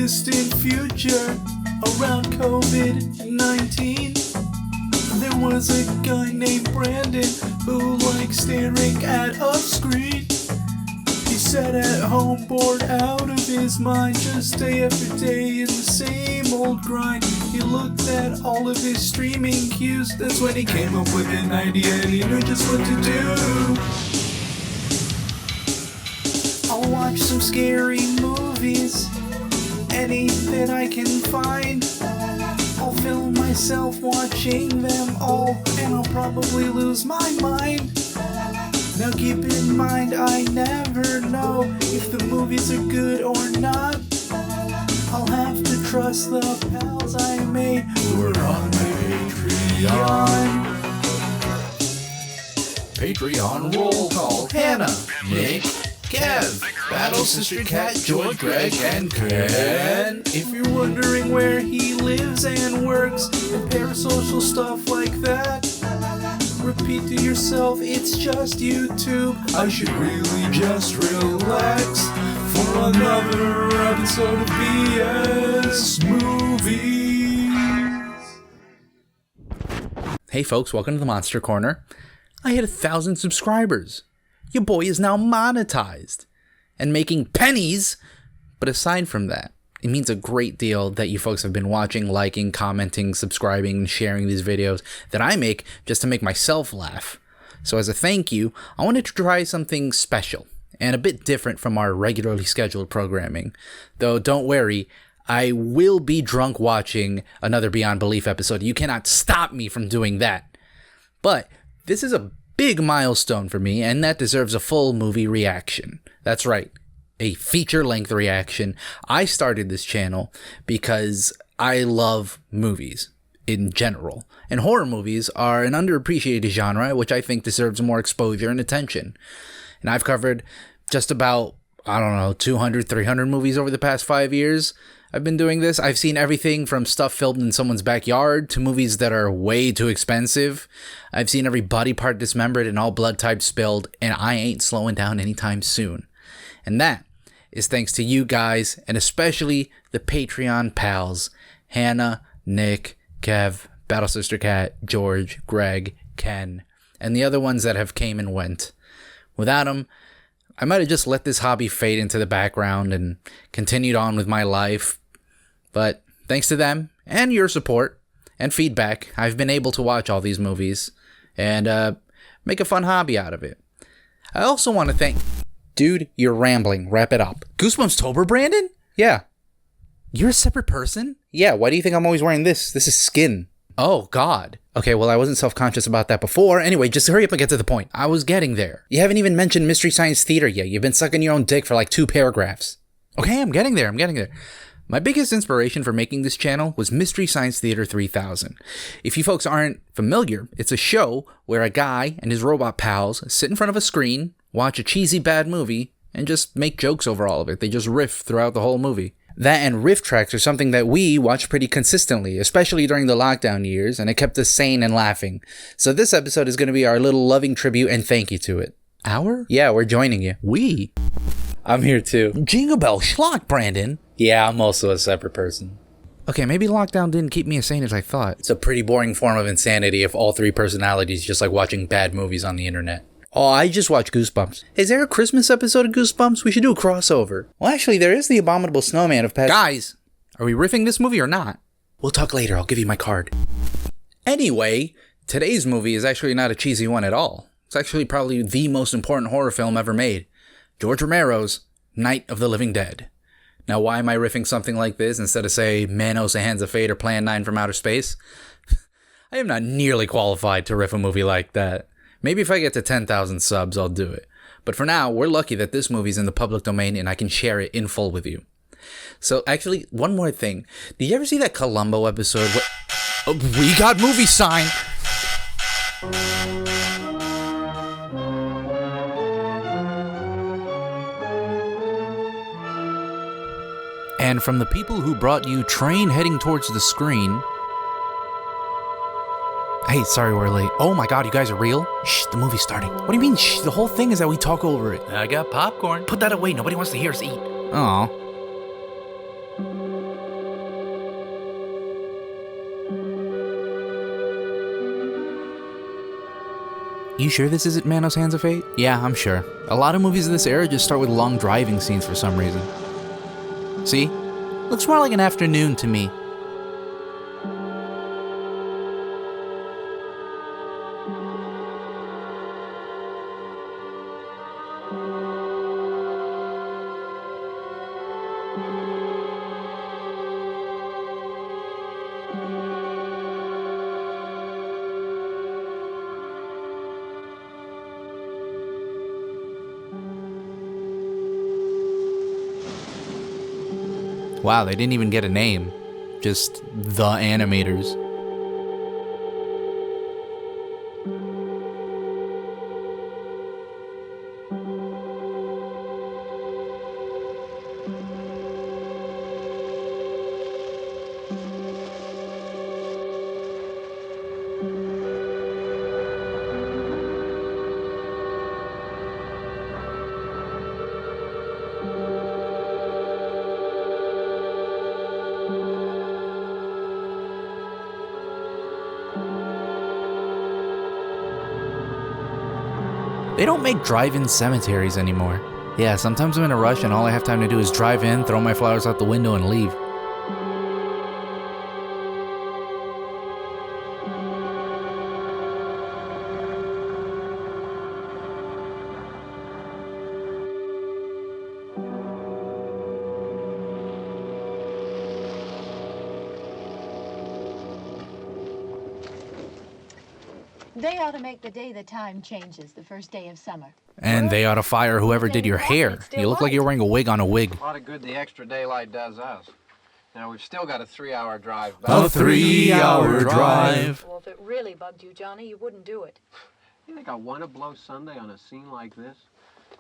distant future around COVID-19. There was a guy named Brandon who liked staring at a screen. He sat at home bored out of his mind, just day after day in the same old grind. He looked at all of his streaming queues. That's when he came up with an idea and he knew just what to do. I'll watch some scary movies, any that I can find. I'll film myself watching them all, and I'll probably lose my mind. Now keep in mind, I never know if the movies are good or not. I'll have to trust the pals I made who are on my Patreon roll call. Hanna, Nick, Kev, Battle Sister Cat, George, Greg, and Ken. If you're wondering where he lives and works and parasocial stuff like that, repeat to yourself, it's just YouTube. I should really just relax for another episode of BS Movies. Hey folks, welcome to the Monster Corner. I hit 1,000 subscribers. Your boy is now monetized and making pennies. But aside from that, it means a great deal that you folks have been watching, liking, commenting, subscribing, and sharing these videos that I make just to make myself laugh. So as a thank you, I wanted to try something special and a bit different from our regularly scheduled programming. Though don't worry, I will be drunk watching another Beyond Belief episode. You cannot stop me from doing that. But this is a big milestone for me, and that deserves a full movie reaction. That's right, a feature-length reaction. I started this channel because I love movies in general, and horror movies are an underappreciated genre which I think deserves more exposure and attention. And I've covered just about, 200, 300 movies over the past 5 years. I've been doing this. I've seen everything from stuff filmed in someone's backyard to movies that are way too expensive. I've seen every body part dismembered and all blood types spilled, and I ain't slowing down anytime soon. And that is thanks to you guys, and especially the Patreon pals, Hanna, Nick, Kev, Battle Sister Cat, George, Greg, Ken, and the other ones that have came and went. Without them, I might have just let this hobby fade into the background and continued on with my life. But thanks to them and your support and feedback, I've been able to watch all these movies and make a fun hobby out of it. I also want to thank... Dude, you're rambling. Wrap it up. Goosebumps-tober, Brandon? Yeah. You're a separate person? Yeah, why do you think I'm always wearing this? This is skin. Oh, God. Okay, well, I wasn't self-conscious about that before. Anyway, just hurry up and get to the point. I was getting there. You haven't even mentioned Mystery Science Theater yet. You've been sucking your own dick for like 2 paragraphs. Okay, I'm getting there. My biggest inspiration for making this channel was Mystery Science Theater 3000. If you folks aren't familiar, it's a show where a guy and his robot pals sit in front of a screen, watch a cheesy bad movie, and just make jokes over all of it. They just riff throughout the whole movie. That and riff tracks are something that we watch pretty consistently, especially during the lockdown years, and it kept us sane and laughing. So this episode is going to be our little loving tribute and thank you to it. Our? Yeah, we're joining you. We? I'm here too. Jingle bell schlock, Brandon. Yeah, I'm also a separate person. Okay, maybe lockdown didn't keep me as sane as I thought. It's a pretty boring form of insanity if all 3 personalities just like watching bad movies on the internet. Oh, I just watched Goosebumps. Is there a Christmas episode of Goosebumps? We should do a crossover. Well, actually, there is the Abominable Snowman of past... Guys, are we riffing this movie or not? We'll talk later. I'll give you my card. Anyway, today's movie is actually not a cheesy one at all. It's actually probably the most important horror film ever made. George Romero's Night of the Living Dead. Now, why am I riffing something like this instead of, say, Manos, A Hands of Fate or Plan 9 from Outer Space? I am not nearly qualified to riff a movie like that. Maybe if I get to 10,000 subs, I'll do it. But for now, we're lucky that this movie's in the public domain and I can share it in full with you. So actually, one more thing. Did you ever see that Columbo episode where... Oh, we got movie sign! And from the people who brought you Train Heading Towards the Screen... Hey, sorry we're late. Oh my god, you guys are real? Shh, the movie's starting. What do you mean, shh? The whole thing is that we talk over it. I got popcorn. Put that away, nobody wants to hear us eat. Aw. You sure this isn't Manos Hands of Fate? Yeah, I'm sure. A lot of movies of this era just start with long driving scenes for some reason. See? Looks more like an afternoon to me. Wow, they didn't even get a name. Just the animators. They don't make drive-in cemeteries anymore. Yeah, sometimes I'm in a rush and all I have time to do is drive in, throw my flowers out the window, and leave. They ought to make the day the time changes, the first day of summer. And they ought to fire whoever did your hair. You look like you're wearing a wig on a wig. A lot of good the extra daylight does us. Now, we've still got a 3-hour drive back. A 3-hour drive. Well, if it really bugged you, Johnny, you wouldn't do it. You think I want to blow Sunday on a scene like this?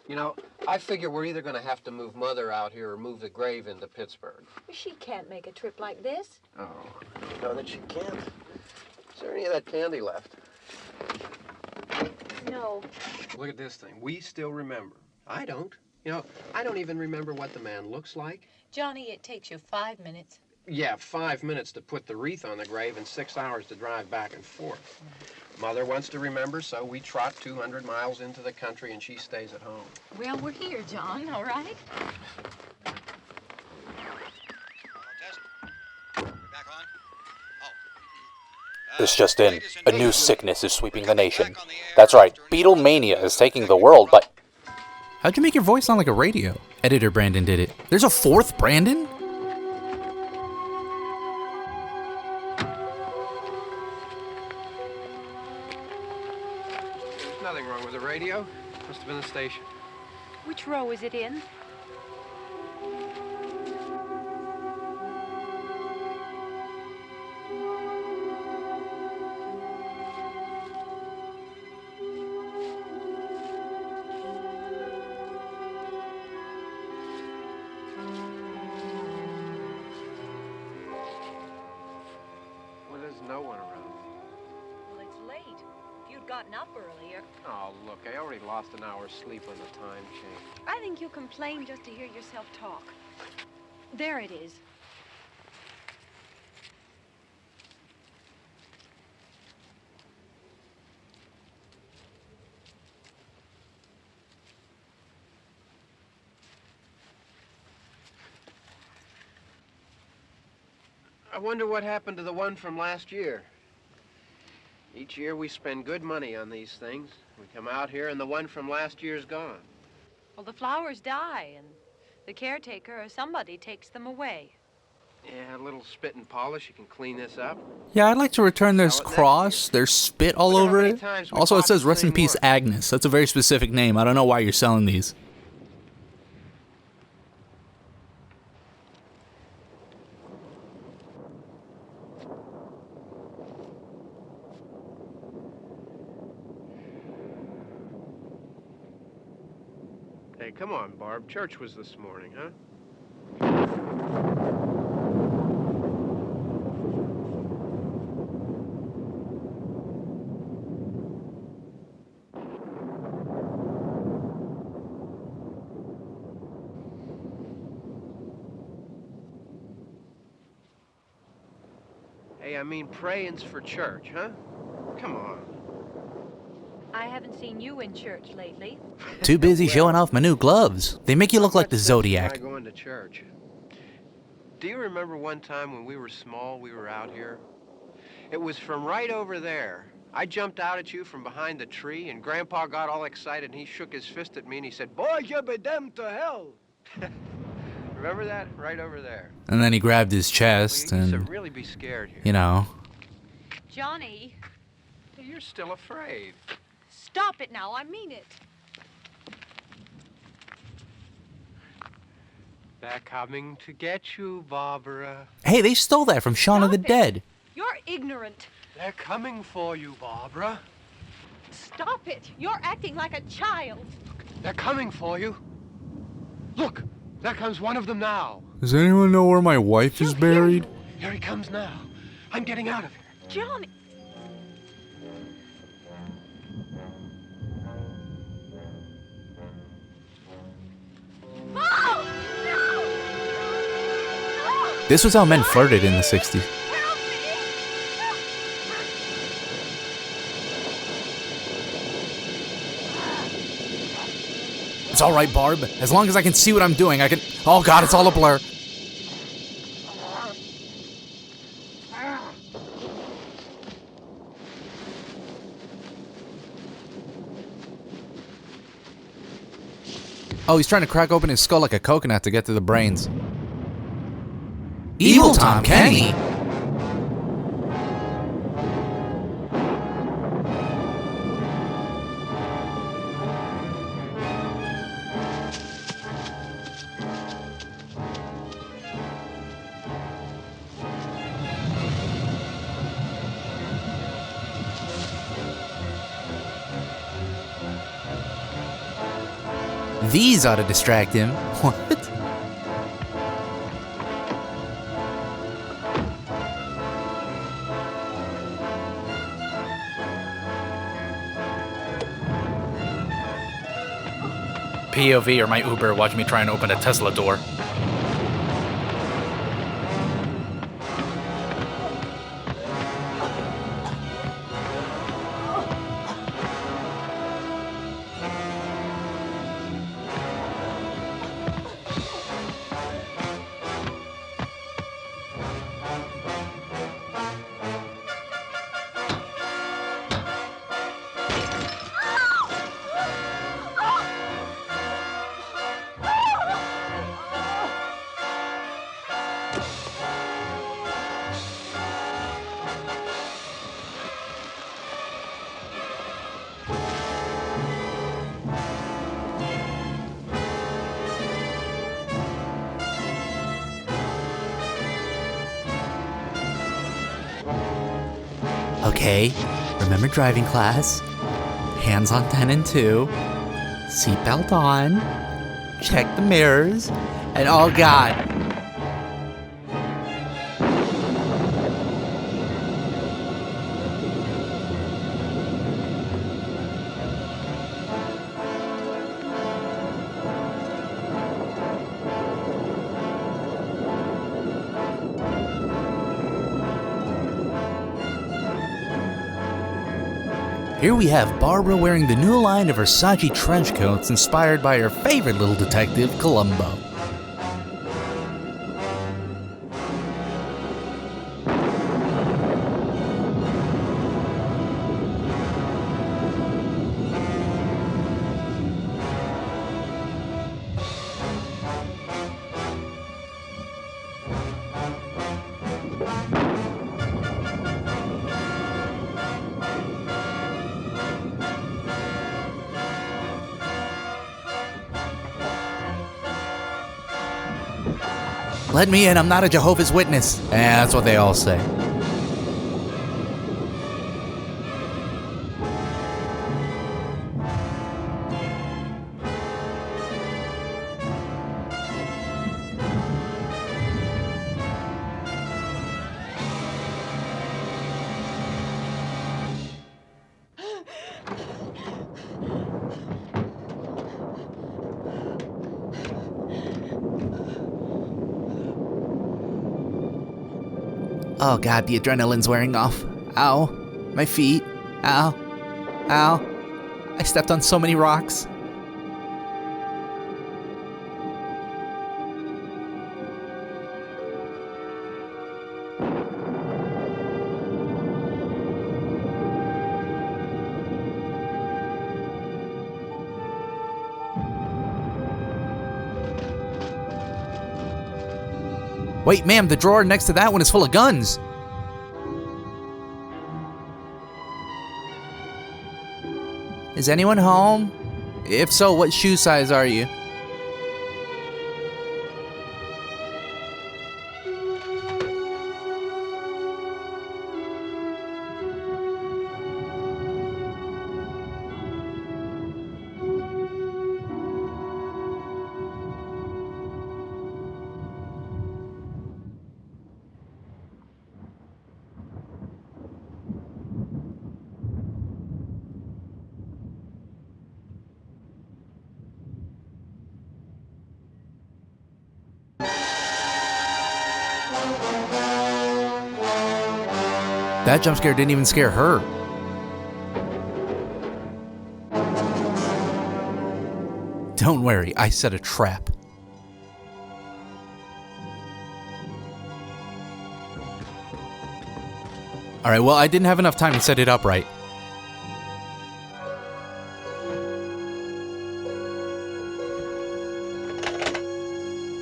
You know, I figure we're either going to have to move Mother out here or move the grave into Pittsburgh. She can't make a trip like this. Oh, you know that she can't. Is there any of that candy left? No. Look at this thing. We still remember. I don't. You know, I don't even remember what the man looks like. Johnny, it takes you 5 minutes. Yeah, 5 minutes to put the wreath on the grave and 6 hours to drive back and forth. Mother wants to remember, so we trot 200 miles into the country and she stays at home. Well, we're here, John, all right? This just in. A new sickness is sweeping the nation. That's right, Beatlemania is taking the world, but... How'd you make your voice sound like a radio? Editor Brandon did it. There's a fourth Brandon? There's nothing wrong with the radio. Must have been the station. Which row is it in? Well, there's no one around. Well, it's late. If you'd gotten up earlier. Oh, look, I already lost an hour's sleep on the time change. I think you complain just to hear yourself talk. There it is. I wonder what happened to the one from last year. Each year we spend good money on these things. We come out here and the one from last year's gone. Well, the flowers die, and the caretaker or somebody takes them away. Yeah, a little spit and polish. You can clean this up. Yeah, I'd like to return this cross. There's spit all Look at how over many it. times we Also, it bought says the rest in same peace one." Agnes. That's a very specific name. I don't know why you're selling these. Hey, come on, Barb. Church was this morning, huh? Hey, I mean praying's for church, huh? Come on. I haven't seen you in church lately. Too busy showing off my new gloves. They make you look like the Zodiac. Am I going to church? Do you remember one time when we were small, we were out here? It was from right over there. I jumped out at you from behind the tree, and Grandpa got all excited, and he shook his fist at me, and he said, "Boy, you be damned to hell." Remember that? Right over there. And then he grabbed his chest Well, you used and, to really be scared here. you know. Johnny, You're still afraid. stop it now. I mean it. They're coming to get you, Barbara. Hey, they stole that from Shaun of the Stop it. Dead. You're ignorant. They're coming for you, Barbara. Stop it. You're acting like a child. They're coming for you. Look, there comes one of them now. Does anyone know where my wife is buried? Here he comes now. I'm getting out of here. Johnny. Oh! No! No! This was how men flirted in the 60s. Help me! It's alright, Barb. As long as I can see what I'm doing, I can... Oh god, it's all a blur. Oh, he's trying to crack open his skull like a coconut to get to the brains. Evil Tom Kenny? These ought to distract him. What? POV or my Uber, watch me try and open a Tesla door. Okay, remember driving class? Hands on 10 and 2. Seatbelt on. Check the mirrors. And oh god. Here we have Barbara wearing the new line of Versace trench coats inspired by her favorite little detective, Columbo. Let me in, I'm not a Jehovah's Witness. That's what they all say. Oh god, the adrenaline's wearing off. Ow. My feet. Ow. Ow. I stepped on so many rocks. Wait, ma'am, the drawer next to that one is full of guns. Is anyone home? If so, what shoe size are you? That jump scare didn't even scare her. Don't worry, I set a trap. Alright, well, I didn't have enough time to set it up right.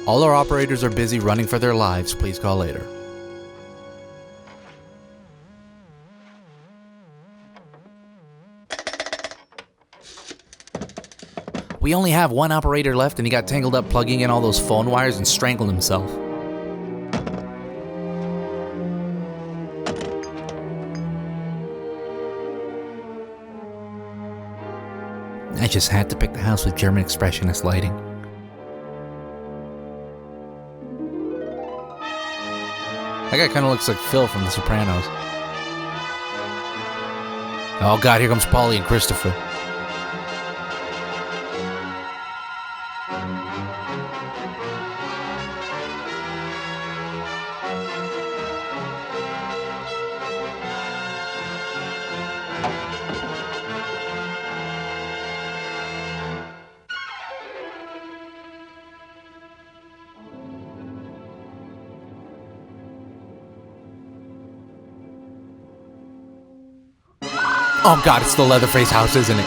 All our operators are busy running for their lives. Please call later. We only have one operator left, and he got tangled up plugging in all those phone wires and strangled himself. I just had to pick the house with German expressionist lighting. That guy kind of looks like Phil from The Sopranos. Oh god, here comes Paulie and Christopher. Oh god, it's the Leatherface house, isn't it?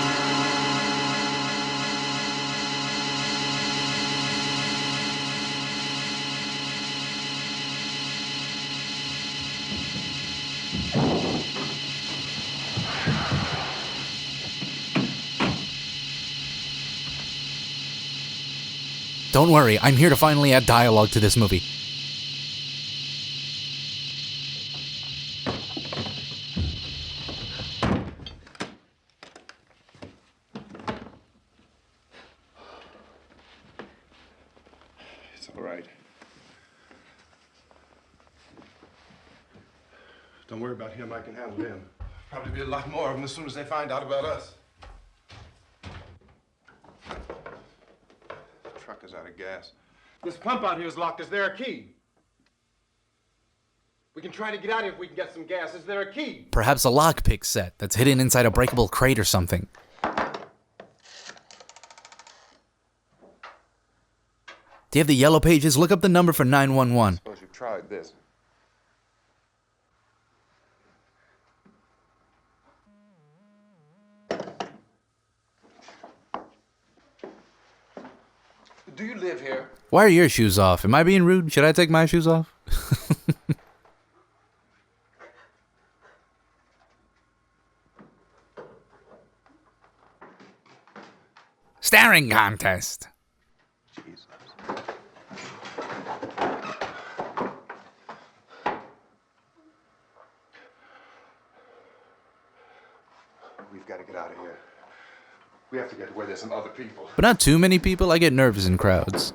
Don't worry, I'm here to finally add dialogue to this movie. It's all right. Don't worry about him. I can handle him. Probably be a lot more of them as soon as they find out about us. The truck is out of gas. This pump out here is locked. Is there a key? We can try to get out of here if we can get some gas. Is there a key? Perhaps a lockpick set that's hidden inside a breakable crate or something. Do you have the yellow pages? Look up the number for 911. Suppose you've tried this. Do you live here? Why are your shoes off? Am I being rude? Should I take my shoes off? Staring contest. Jesus. We've got to get out of here. We have to get to where there's some other people. But not too many people. I get nervous in crowds.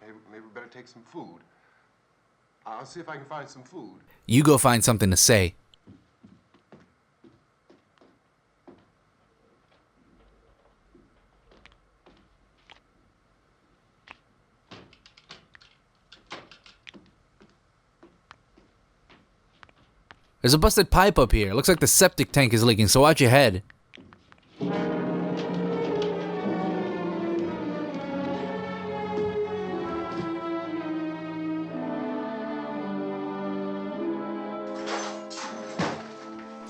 Maybe we better take some food. I'll see if I can find some food. You go find something to say. There's a busted pipe up here. Looks like the septic tank is leaking, so watch your head.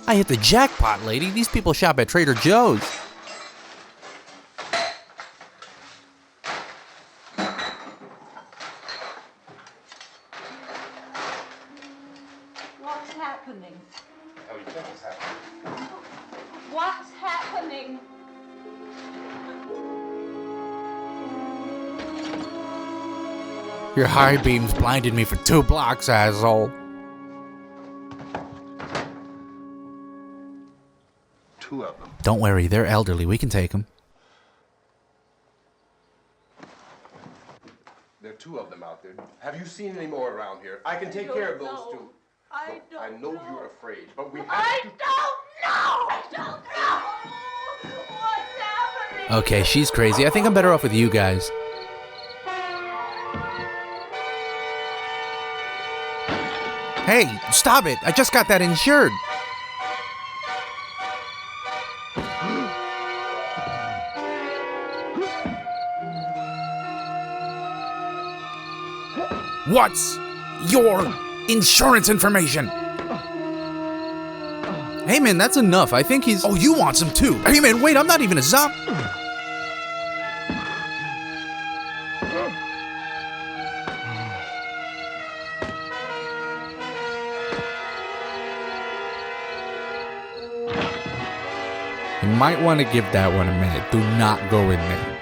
I hit the jackpot, lady. These people shop at Trader Joe's. What's happening? Oh, you think it's happening? What's happening? Your high beams blinded me for 2 blocks, asshole. 2 of them. Don't worry, they're elderly. We can take them. There are 2 of them out there. Have you seen any more around here? I can take care of those 2. I Look, I know you're afraid, but we have I to... don't know what's happening. Okay, she's crazy. I think I'm better off with you guys. Hey, stop it! I just got that insured. What's your insurance information? Hey man, that's enough. I think he's... Oh, you want some too. Hey man, wait, I'm not even a zombie. You might want to give that one a minute. Do not go in there.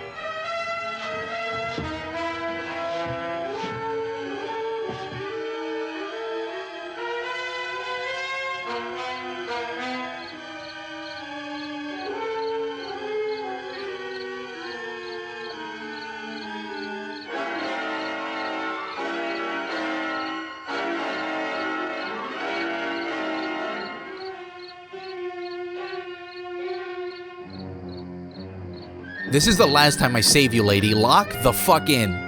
This is the last time I save you, lady. Lock the fuck in.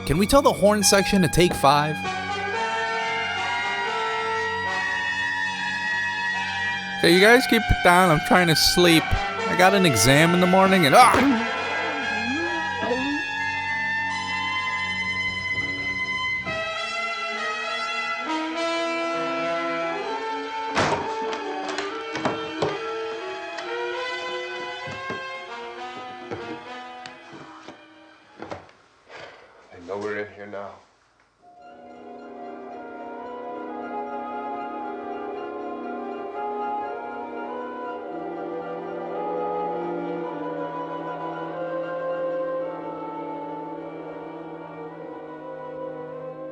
Can we tell the horn section to take 5? Okay, you guys keep it down. I'm trying to sleep. I got an exam in the morning and They know we're in here now.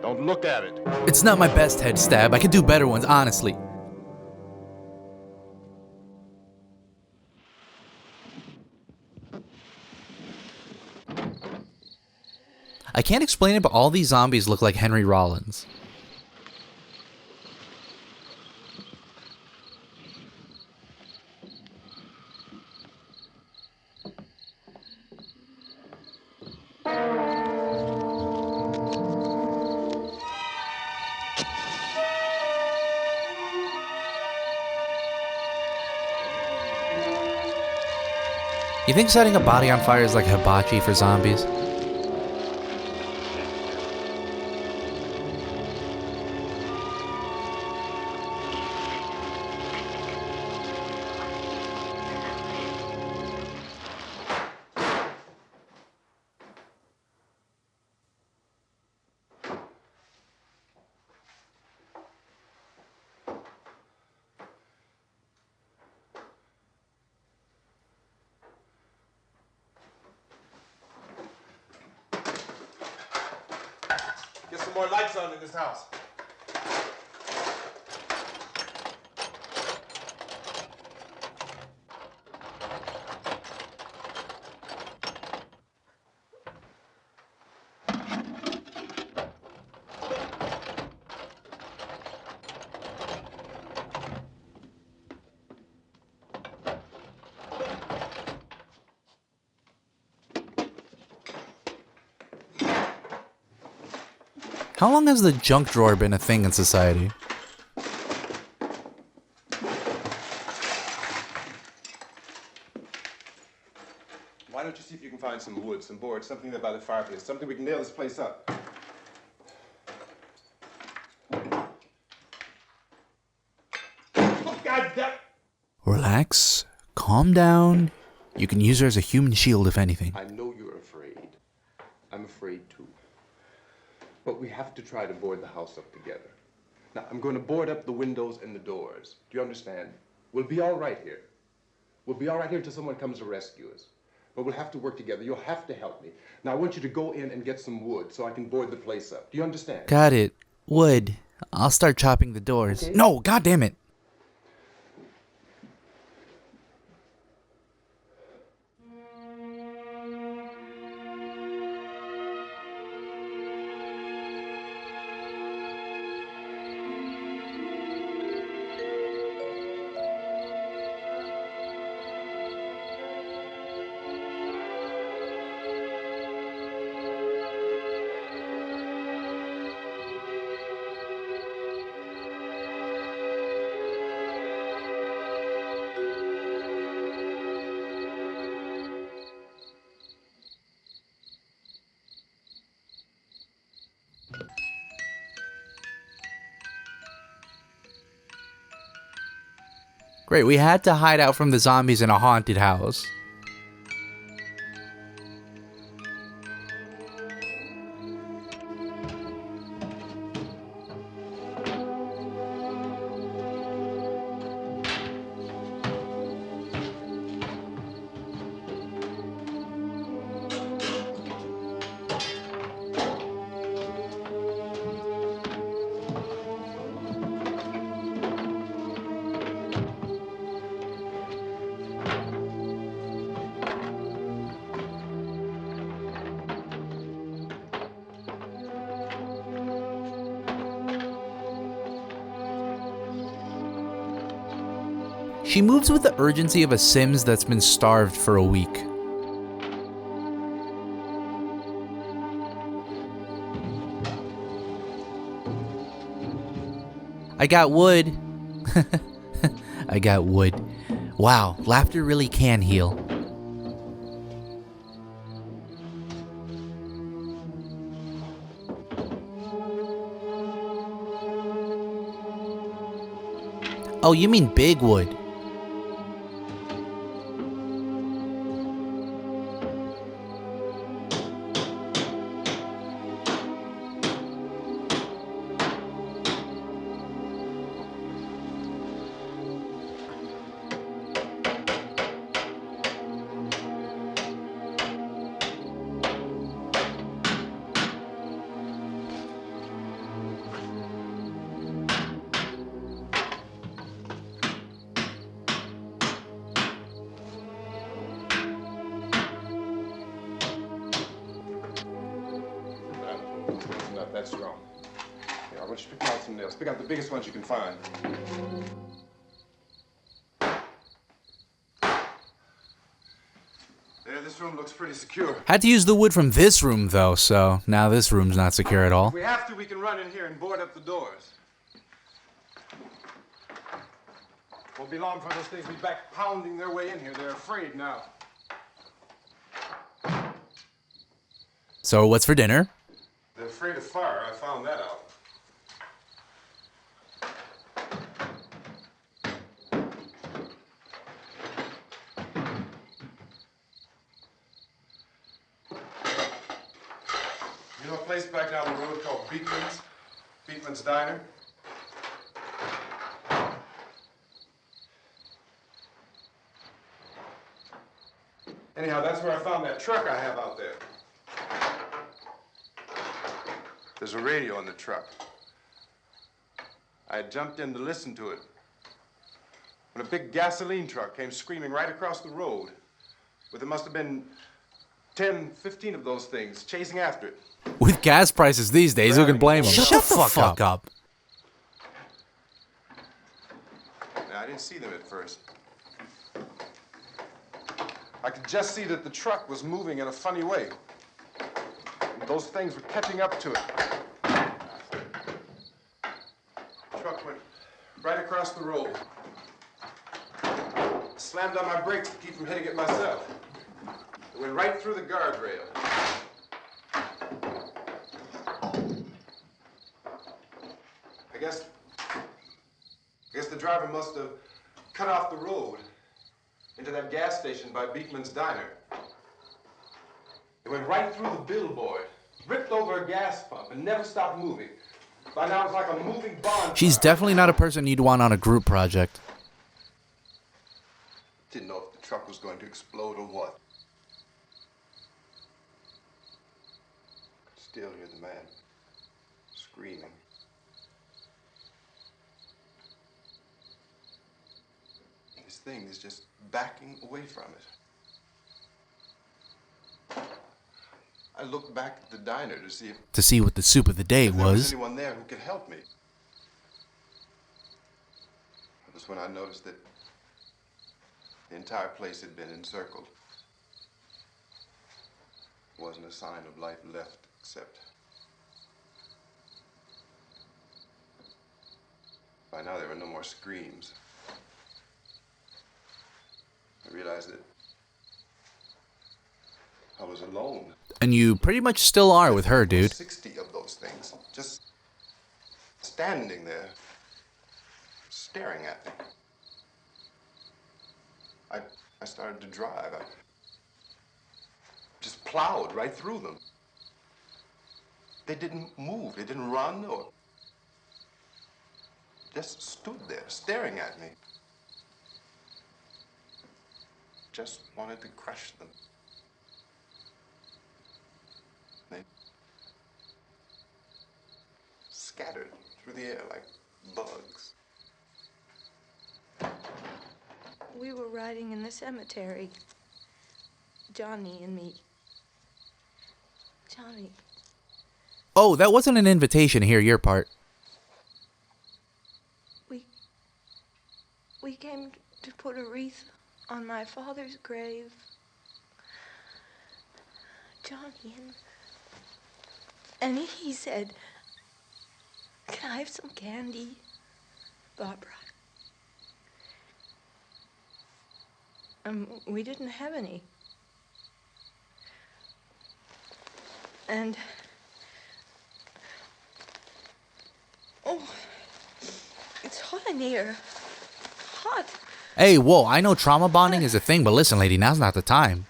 Don't look at it. it's not my best head stab. I could do better ones, honestly. I can't explain it, but all these zombies look like Henry Rollins. You think setting a body on fire is like hibachi for zombies? Get some more lights on in this house. How long has the junk drawer been a thing in society? Why don't you see if you can find some wood, some boards, something there by the fireplace, something we can nail this place up. Oh, God damn! Relax. Calm down. You can use her as a human shield if anything. I know you're afraid. I'm afraid too. But we have to try to board the house up together. Now, I'm going to board up the windows and the doors. Do you understand? We'll be all right here. We'll be all right here until someone comes to rescue us. But we'll have to work together. You'll have to help me. Now, I want you to go in and get some wood so I can board the place up. Do you understand? Got it. Wood. I'll start chopping the doors. Okay. No, god damn it. Great, we had to hide out from the zombies in a haunted house. She moves with the urgency of a Sims that's been starved for a week. I got wood. I got wood. Wow, laughter really can heal. Oh, you mean big wood. Not that strong. Yeah, I want you to pick out some nails. Pick out the biggest ones you can find. There, this room looks pretty secure. Had to use the wood from this room though, so now this room's not secure at all. If we have to, we can run in here and board up the doors. Won't be long for those things to be back pounding their way in here. They're afraid now. So what's for dinner? They're afraid of fire. I found that out. You know a place back down the road called Beekman's? Beekman's Diner? Anyhow, that's where I found that truck I have out there. There's a radio in the truck. I had jumped in to listen to it when a big gasoline truck came screaming right across the road. But there must have been 10, 15 of those things chasing after it. With gas prices these days, who can blame them? Shut the fuck up. Now, I didn't see them at first. I could just see that the truck was moving in a funny way. Those things were catching up to it. right across the road. Slammed on my brakes to keep from hitting it myself. It went right through the guardrail. I guess the driver must have cut off the road into that gas station by Beekman's Diner. It went right through the billboard, ripped over a gas pump, and never stopped moving. By now it's like a moving bonfire. She's definitely not a person you'd want on a group project. Didn't know if the truck was going to explode or what. Could still hear the man screaming. This thing is just backing away from it. I looked back at the diner to see what the soup of the day if there was was. anyone there who could help me. That was when I noticed that the entire place had been encircled. There wasn't a sign of life left except by now there were no more screams. I realized that I was alone. And you pretty much still are with her, dude. 60 of those things, just standing there, staring at me. I started to drive. I just plowed right through them. They didn't move. They didn't run or just stood there staring at me. Just wanted to crush them. They scattered through the air like bugs. We were riding in the cemetery, Johnny and me. Johnny. Oh, that wasn't an invitation to hear your part. We came to put a wreath on my father's grave. Johnny, and he said, "Can I have some candy, Barbara?" We didn't have any. And, oh, it's hot in here. Hot. Hey, whoa, I know trauma bonding is a thing, but listen, lady, now's not the time.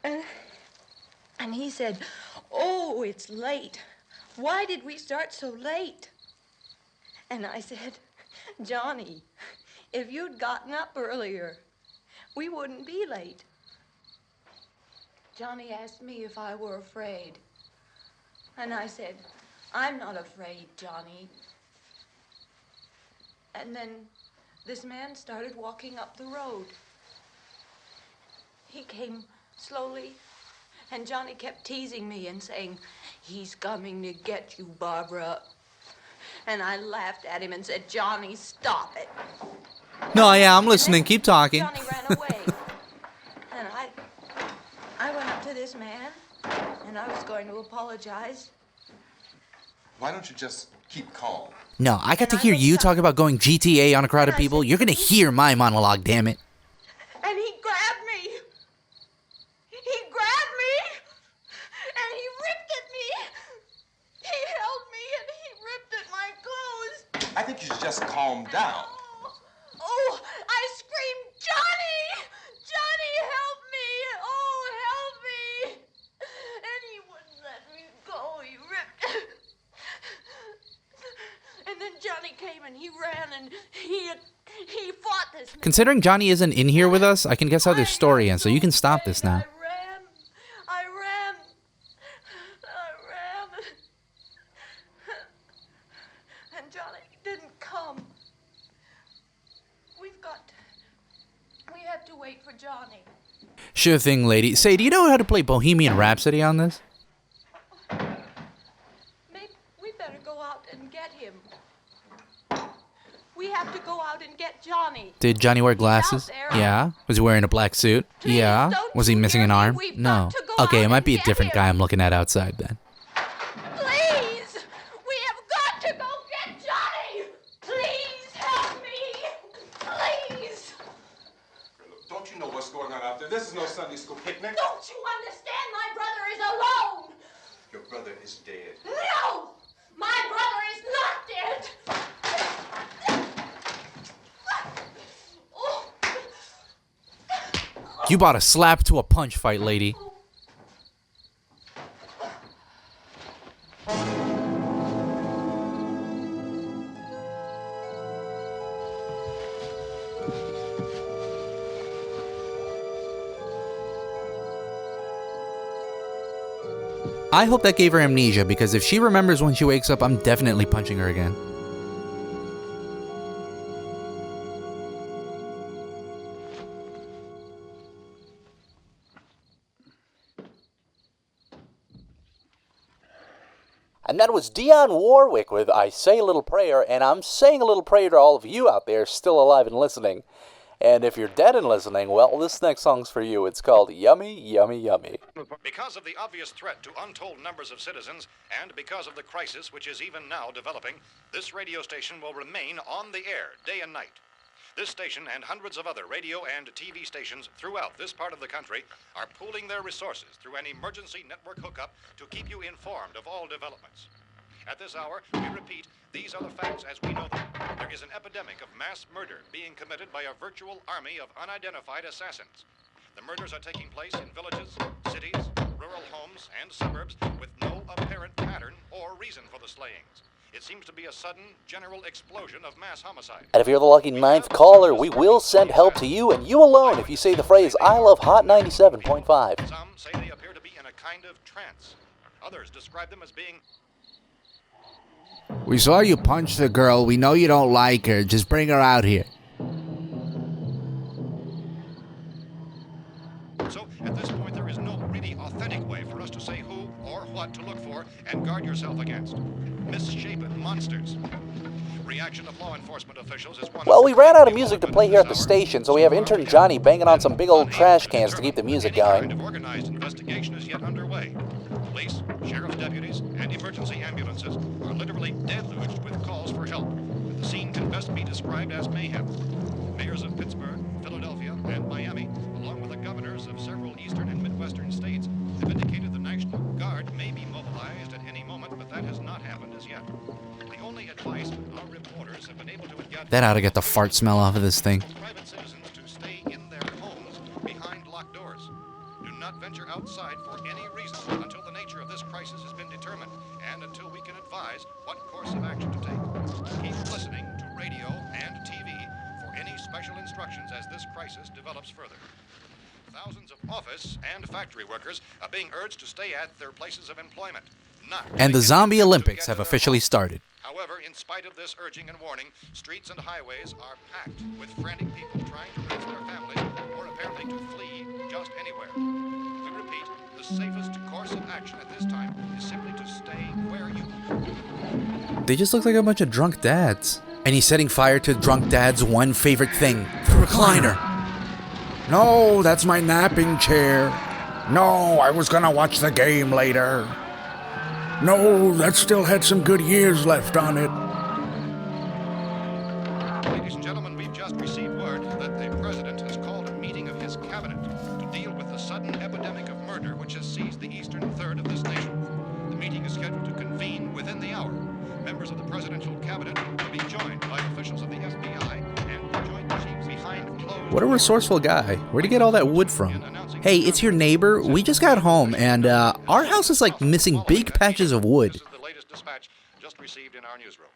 And he said, "Oh, it's late. Why did we start so late?" And I said, "Johnny, if you'd gotten up earlier, we wouldn't be late." Johnny asked me if I were afraid. And I said, "I'm not afraid, Johnny." And then this man started walking up the road. He came slowly, and Johnny kept teasing me and saying, "He's coming to get you, Barbara." And I laughed at him and said, "Johnny, stop it." No, yeah, I'm listening. Keep talking. Johnny ran away. And I went up to this man, and I was going to apologize. Why don't you just keep calm? No, I got to hear you talk about going GTA on a crowd of people. You're gonna hear my monologue, damn it. And he grabbed me. He grabbed me, and he ripped at me. He held me, and he ripped at my clothes. I think you should just calm down. Oh, I screamed, "Johnny! Johnny, help me! Oh, help me!" And he wouldn't let me go. He ripped. And then Johnny came and he ran and he fought this man. Considering Johnny isn't in here with us, I can guess how their story ends, so you can stop this now. I ran. And Johnny didn't come. We have to wait for Johnny. Sure thing, lady. Say, do you know how to play Bohemian Rhapsody on this? Maybe we better go out and get him. We have to go out and get Johnny. Did Johnny wear glasses? there. Yeah. Was he wearing a black suit? Please, Yeah. don't Was he you missing hear an me? arm? We've No. got to go Okay, out it might and be a get different him. guy I'm looking at outside then. Please! We have got to go get Johnny! This is no Sunday school picnic. Don't you understand? My brother is alone. Your brother is dead. No! My brother is not dead. Oh. You bought a slap to a punch fight, lady. I hope that gave her amnesia, because if she remembers when she wakes up, I'm definitely punching her again. And that was Dionne Warwick with I Say a Little Prayer, and I'm saying a little prayer to all of you out there still alive and listening. And if you're dead and listening, well, this next song's for you. It's called Yummy, Yummy, Yummy. Because of the obvious threat to untold numbers of citizens, and because of the crisis which is even now developing, this radio station will remain on the air day and night. This station and hundreds of other radio and TV stations throughout this part of the country are pooling their resources through an emergency network hookup to keep you informed of all developments. At this hour, we repeat, these are the facts as we know them. There is an epidemic of mass murder being committed by a virtual army of unidentified assassins. The murders are taking place in villages, cities, rural homes, and suburbs with no apparent pattern or reason for the slayings. It seems to be a sudden, general explosion of mass homicide. And if you're the lucky 9th caller, we will send help to you, and you alone, if you say the phrase, I love Hot 97.5. Some say they appear to be in a kind of trance. Others describe them as being... We saw you punch the girl. We know you don't like her. Just bring her out here. So, at this point, there is no really authentic way for us to say who or what to look for and guard yourself against. Misshapen monsters. Reaction of law enforcement officials is one. Well, we ran out of music to play here at the station, so we have intern Johnny banging on some big old trash cans to keep the music going. Any kind of organized investigation is yet underway. Police, sheriff's deputies, and emergency ambulances are literally deluged with calls for help. The scene can best be described as mayhem. Mayors of Pittsburgh, Philadelphia, and Miami, along with the governors of several eastern and midwestern states, have indicated the National Guard may be mobilized at any moment, but that has not happened as yet. The only advice our reporters have been able to get... That ought to get the fart smell off of this thing. ...private citizens to stay in their homes behind locked doors. Do not venture outside for any reason until the nature of this crisis has been determined and until we can advise what course of action to take. Keep listening to radio and TV for any special instructions as this crisis develops further. Thousands of office and factory workers are being urged to stay at their places of employment. And the Zombie Olympics have officially started. However, in spite of this urging and warning, streets and highways are packed with frantic people trying to raise their families or apparently to flee just anywhere. We repeat, the safest course of action at this time is simply to stay where you are. They just look like a bunch of drunk dads. And he's setting fire to drunk dad's one favorite thing, the recliner. No, that's my napping chair. No, I was gonna watch the game later. No, that still had some good years left on it. Ladies and gentlemen, we've just received word that the president has called a meeting of his cabinet to deal with the sudden epidemic of murder which has seized the eastern third of this nation. The meeting is scheduled to convene within the hour. Members of the presidential cabinet will be joined by officials of the FBI and the Joint Chiefs behind closed... What a resourceful guy. Where'd he get all that wood from? Hey, it's your neighbor. We just got home, and our house is like missing big patches of wood. This is the latest dispatch just received in our newsroom.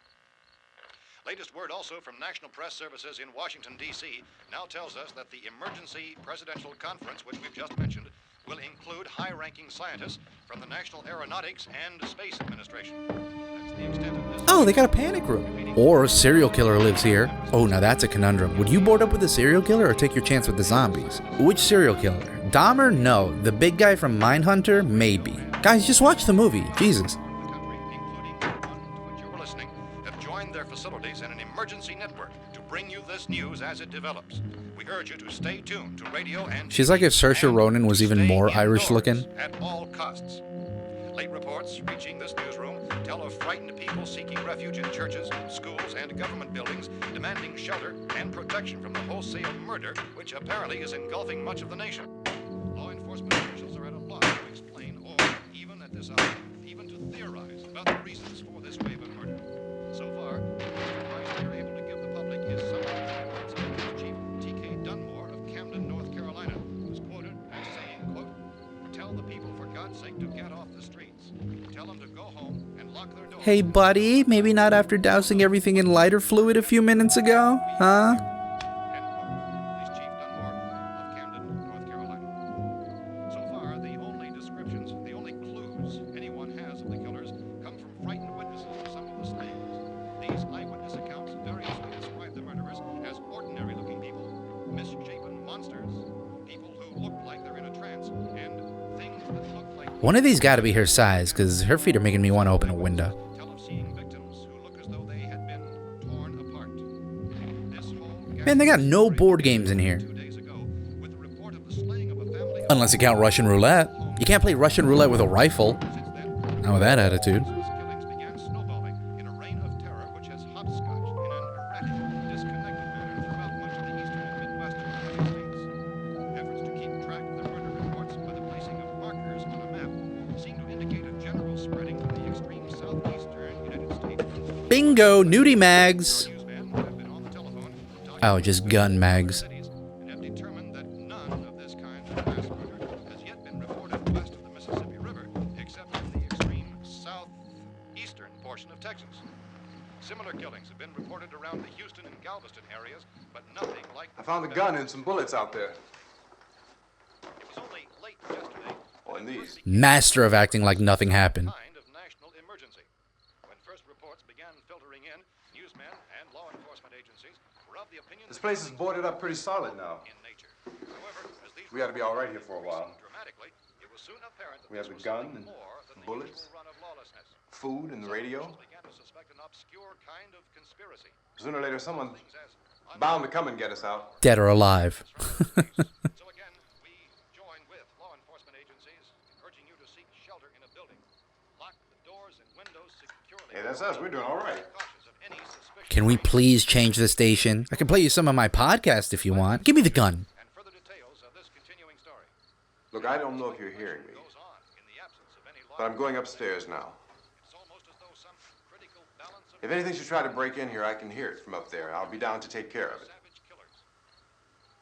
Latest word also from National Press Services in Washington, D.C. now tells us that the emergency presidential conference, which we've just mentioned, will include high-ranking scientists from the National Aeronautics and Space Administration. That's the extent of this. Oh, they got a panic room. Or a serial killer lives here. Oh, now that's a conundrum. Would you board up with a serial killer or take your chance with the zombies? Which serial killer? Dahmer? No. The big guy from Mindhunter? Maybe. Guys, just watch the movie. Jesus. The country, including the one to which you were listening, have joined their facilities in an emergency network to bring you this news as it develops. We urge you to stay tuned to radio and She's like if Saoirse Ronan was even more Irish looking. At all costs. Late reports reaching this newsroom tell of frightened people seeking refuge in churches, schools, and government buildings, demanding shelter and protection from the wholesale murder which apparently is engulfing much of the nation. them to go home and lock their doors. Hey, buddy, maybe not after dousing everything in lighter fluid a few minutes ago, huh? Police Chief Dunmore of Camden, North Carolina. So far, the only descriptions, the only clues anyone has of the killers come from frightened witnesses of some of the slayings. These eyewitness accounts variously describe the murderers as ordinary-looking people, misshapen monsters, people who look like they're in a trance, and things that look like... One of these gotta be her size, because her feet are making me want to open a window. tell of seeing victims who look as though they had been torn apart. This home Man, they got no board games in here. 2 days ago with the report of the slaying of a family. Unless you count Russian roulette. You can't play Russian roulette with a rifle. Since then, Not with that attitude. these killings began snowballing in a reign of terror which has hopscotched in an erratic, disconnected manner throughout much of the eastern and midwestern United States. Efforts to keep track of the murder reports by the placing of markers on a map seem to indicate a general spreading from the extreme southeastern United States. Bingo, nudie mags. Newsmen have been on the telephone talking Oh, just gun mags. cities and have determined that none of this kind of mass murder has yet been reported west of the Mississippi River, except in the extreme southeastern portion of Texas. Similar killings have been reported around the Houston and Galveston areas, but nothing like I found a gun and some bullets out there. It was only late yesterday Oh, and these. Master of acting like nothing happened. kind of national emergency. When first reports began filtering in, newsmen and law enforcement agencies were of the opinion This that place is boarded up pretty solid now. in nature. However, as these We ought to be all right here for a while. dramatically, it was soon apparent that We have this the was gun something and more than the bullets. usual run of lawlessness. Food and the radio. Officials began to suspect an obscure kind of conspiracy. Sooner or later, someone Things as bound to come and get us out. Dead or alive. So again, we join with law enforcement agencies in urging you to seek shelter in a building. Lock the doors and windows securely. Hey, that's us. We're doing all right. Cautious of any suspicion. Can we please change the station? I can play you some of my podcast if you want. Give me the gun. And further details of this continuing story Look, I don't know if you're hearing me, goes on in the absence of any law. but I'm going upstairs now. It's almost as though some critical balance of If anything should try to break in here, I can hear it from up there. I'll be down to take care of it. savage killers.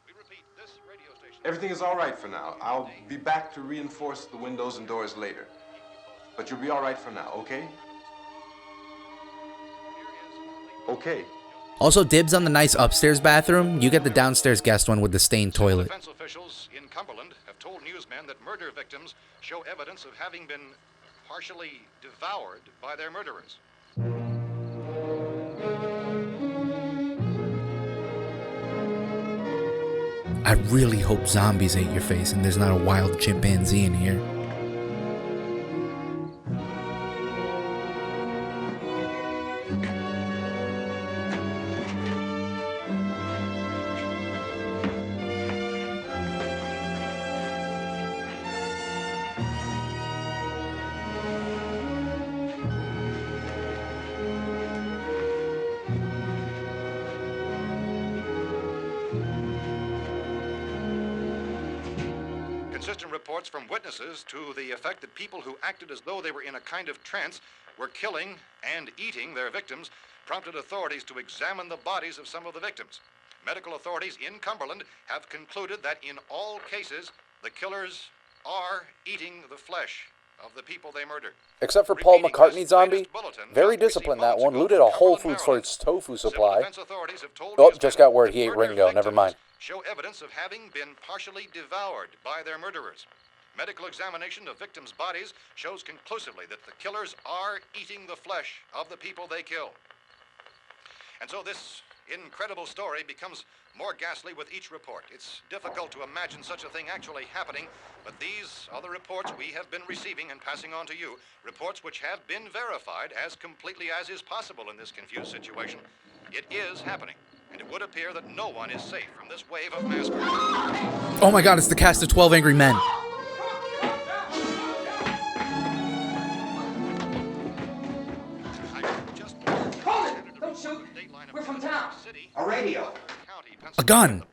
We repeat, this radio station Everything is all right for now. I'll be back to reinforce the windows and doors later. But you'll be all right for now, okay? Okay. Also, dibs on the nice upstairs bathroom. You get the downstairs guest one with the stained toilet. defense officials in Cumberland have told newsmen that murder victims show evidence of having been partially devoured by their murderers. I really hope zombies ate your face and there's not a wild chimpanzee in here. Consistent reports from witnesses to the effect that people who acted as though they were in a kind of trance were killing and eating their victims prompted authorities to examine the bodies of some of the victims. Medical authorities in Cumberland have concluded that in all cases, the killers are eating the flesh of the people they murdered. Except for Paul Repeating McCartney this zombie. latest bulletin Very just received disciplined, that moments one. ago Looted from a Whole Cumberland, Foods for Maryland. its tofu Civil supply. defense authorities have told Oh, newsmen just got word he that ate murder Ringo. Never victims mind. Show evidence of having been partially devoured by their murderers. Medical examination of victims' bodies shows conclusively that the killers are eating the flesh of the people they kill. And so this incredible story becomes more ghastly with each report. It's difficult to imagine such a thing actually happening, but these are the reports we have been receiving and passing on to you. Reports which have been verified as completely as is possible in this confused situation. It is happening, and it would appear that no one is safe from this wave of mass murder. Oh my god, it's the cast of 12 Angry Men. Don't shoot! We're from town. A radio. A gun.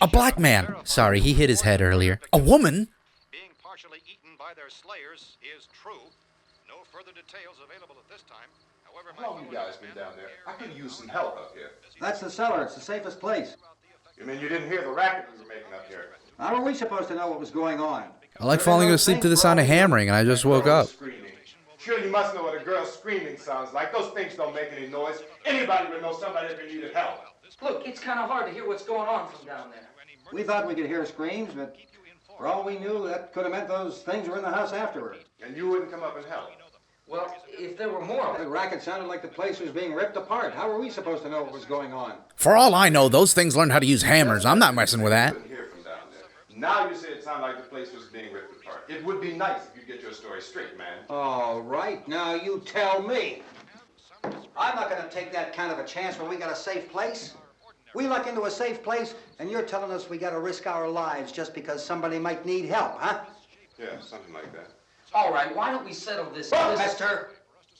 A black man. Sorry, he hit his head earlier. A woman? Being partially eaten by their slayers is true. No further details available at this time. However, How long have you guys been down there? I could use some help up here. That's the cellar. It's the safest place. You mean you didn't hear the racket we were making up here? How are we supposed to know what was going on? I like falling asleep to the sound of hammering and I just woke up. Screaming. Sure, you must know what a girl screaming sounds like. Those things don't make any noise. Anybody would know somebody if they needed help. Look, it's kind of hard to hear what's going on from down there. We thought we could hear screams, but for all we knew, that could have meant those things were in the house afterward. And you wouldn't come up and help. Well, if there were more of The them. racket sounded like the place was being ripped apart. How were we supposed to know what was going on? For all I know, those things learned how to use hammers. I'm not messing with that. Couldn't hear from down there. Now you say it sounded like the place was being ripped apart. It would be nice if you get your story straight, man. All right, now you tell me. I'm not going to take that kind of a chance when we got a safe place. We luck into a safe place, and you're telling us we got to risk our lives just because somebody might need help, huh? Yeah, something like that. All right, why don't we settle this? Look, mister,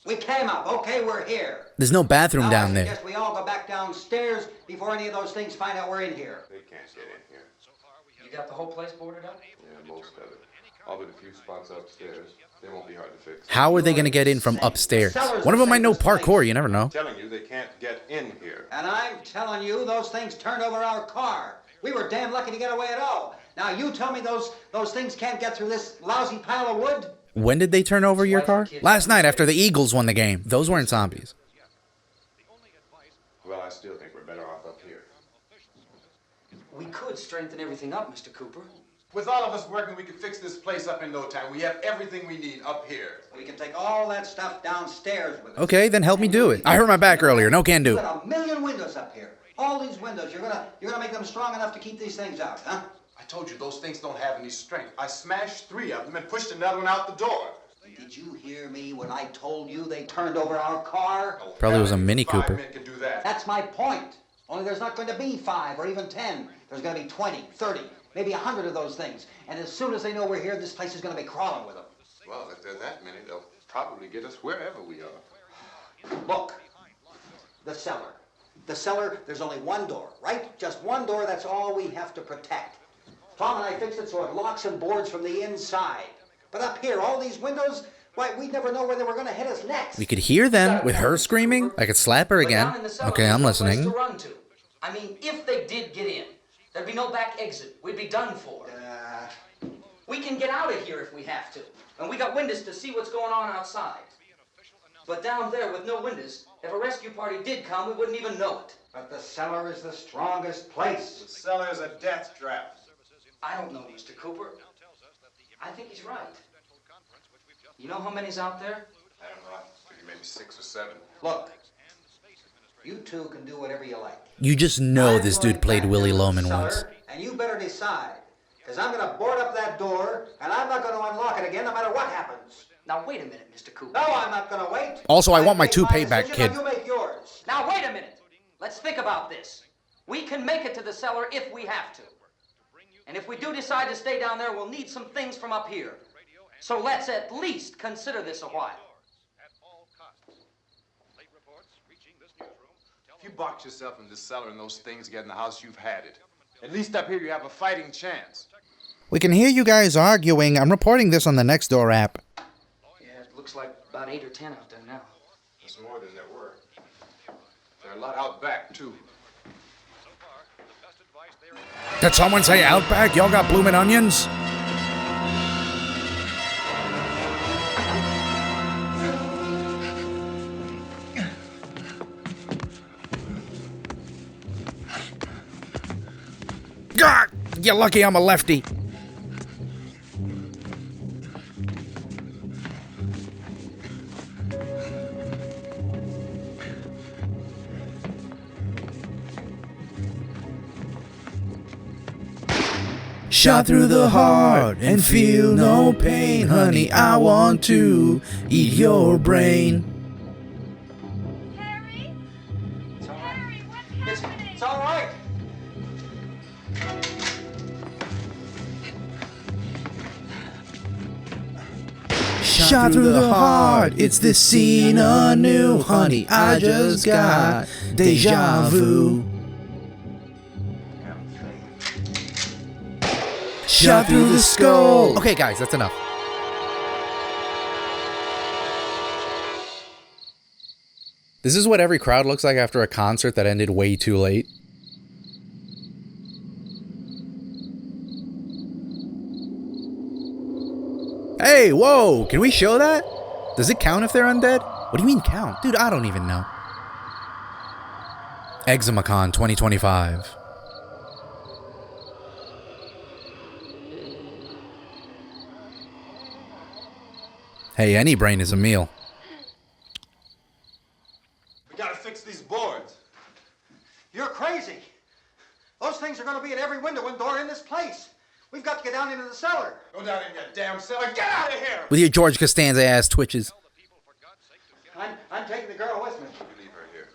we came up. Okay, we're here. There's no bathroom Now, down I there. suggest we all go back downstairs before any of those things find out we're in here. They can't get in here. You got the whole place boarded up? Yeah, most of it. All but a few spots upstairs. They won't be hard to fix. How are they going to get in from upstairs? One of them might know parkour. You never know. I'm telling you, they can't get in here. And I'm telling you, those things turned over our car. We were damn lucky to get away at all. Now, you tell me those things can't get through this lousy pile of wood? When did they turn over your car? Last night after the Eagles won the game. Those weren't zombies. Well, I still think we're better off up here. We could strengthen everything up, Mr. Cooper. With all of us working, we could fix this place up in no time. We have everything we need up here. We can take all that stuff downstairs with us. Okay, then help me do it. I hurt my back earlier. No can do. We've got a million windows up here. All these windows, you're gonna make them strong enough to keep these things out, huh? I told you those things don't have any strength. I smashed 3 of them and pushed another one out the door. Did you hear me when I told you they turned over our car? Probably was a Mini 5 Cooper. men can do that. That's my point. Only there's not going to be 5 or even 10. There's going to be 20, 30, maybe 100 of those things. And as soon as they know we're here, this place is going to be crawling with them. Well, if there are that many, they'll probably get us wherever we are. Look, the cellar. The cellar, there's only one door, right? Just one door, that's all we have to protect. Tom and I fixed it so it locks and boards from the inside. But up here, all these windows, why, we'd never know where they were going to hit us next. We could hear them with her screaming. I could slap her again. Okay, I'm listening. To run to. I mean, if they did get in, there'd be no back exit. We'd be done for. We can get out of here if we have to. And we got windows to see what's going on outside. But down there with no windows, if a rescue party did come, we wouldn't even know it. But the cellar is the strongest place. The cellar is a death trap. I don't know, Mr. Cooper. I think he's right. You know how many's out there? I don't know. Maybe 6 or 7. Look, you two can do whatever you like. You just know I'm this going dude played back Willie down the Loman cellar, once. And you better decide. Because I'm going to board up that door, and I'm not going to unlock it again no matter what happens. Now, wait a minute, Mr. Cooper. No, I'm not going to wait. Also, I want my made 2 payback, decision, kid. now you make yours. Now, wait a minute. Let's think about this. We can make it to the cellar if we have to. And if we do decide to stay down there, we'll need some things from up here. So let's at least consider this a while. If you box yourself in this cellar and those things get in the house, you've had it. At least up here you have a fighting chance. We can hear you guys arguing. I'm reporting this on the Nextdoor app. Yeah, it looks like about 8 or 10 out there now. There's more than there were. There are a lot out back, too. Did someone say Outback? Y'all got bloomin' onions? God, you're lucky I'm a lefty. Shot through the heart and feel no pain, honey. I want to eat your brain. Harry? It's all right. Harry, what's happening? It's all right. Shot through the heart, it's this scene anew, honey. I just got deja vu. Shot through the skull. Okay, guys, that's enough. This is what every crowd looks like after a concert that ended way too late. Hey, whoa, can we show that? Does it count if they're undead? What do you mean count? Dude, I don't even know. ExemaCon 2025. Hey, any brain is a meal. We gotta fix these boards. You're crazy. Those things are gonna be at every window and door in this place. We've got to get down into the cellar. Go down in your damn cellar. Get out of here! With your George Costanza ass twitches. I'm taking the girl with me. You leave her here.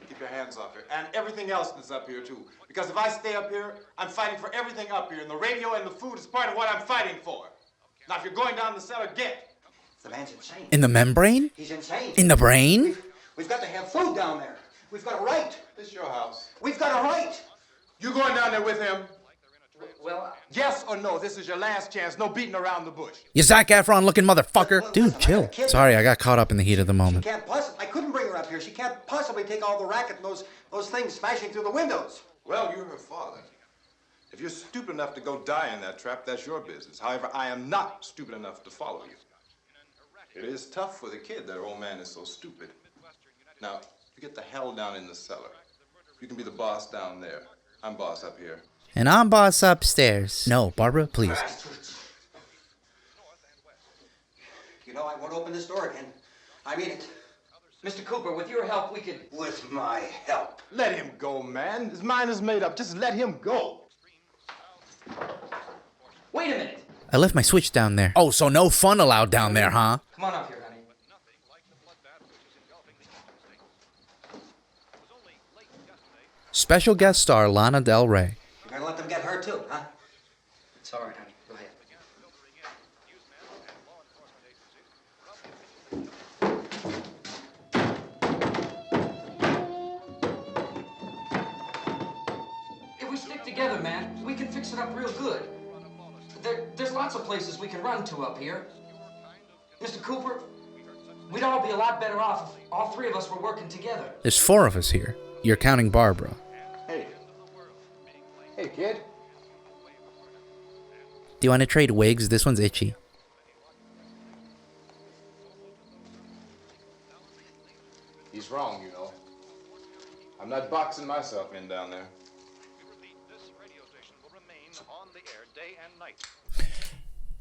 Keep your hands off her. And everything else that's up here, too. Because if I stay up here, I'm fighting for everything up here. And the radio and the food is part of what I'm fighting for. Now, if you're going down the cellar, get. The man's insane. In the membrane? He's insane. In the brain? We've got to have food down there. We've got a right. This is your house. We've got a right. You going down there with him? Well, Yes or no? This is your last chance. No beating around the bush. You Zac Efron looking motherfucker. Dude, Listen, chill. Sorry, I got caught up in the heat of the moment. She can't possibly. I couldn't bring her up here. She can't possibly take all the racket and those things smashing through the windows. Well, you're her father. If you're stupid enough to go die in that trap, that's your business. However, I am not stupid enough to follow you. It is tough for the kid. That old man is so stupid. Now, you get the hell down in the cellar. You can be the boss down there. I'm boss up here. And I'm boss upstairs. No, Barbara, please. Bastards. You know, I won't open this door again. I mean it. Mr. Cooper, with your help, we could... With my help. Let him go, man. His mind is made up. Just let him go. Wait a minute. I left my switch down there. Oh, so no fun allowed down there, huh? Come on up here, honey. Special guest star Lana Del Rey. You're gonna let them get hurt too, huh? It's all right, honey. Go ahead. If we stick together, man, we can fix it up real good. There's lots of places we can run to up here. Mr. Cooper, we'd all be a lot better off if all three of us were working together. There's 4 of us here. You're counting Barbara. Hey. Hey, kid. Do you want to trade wigs? This one's itchy. He's wrong, you know. I'm not boxing myself in down there.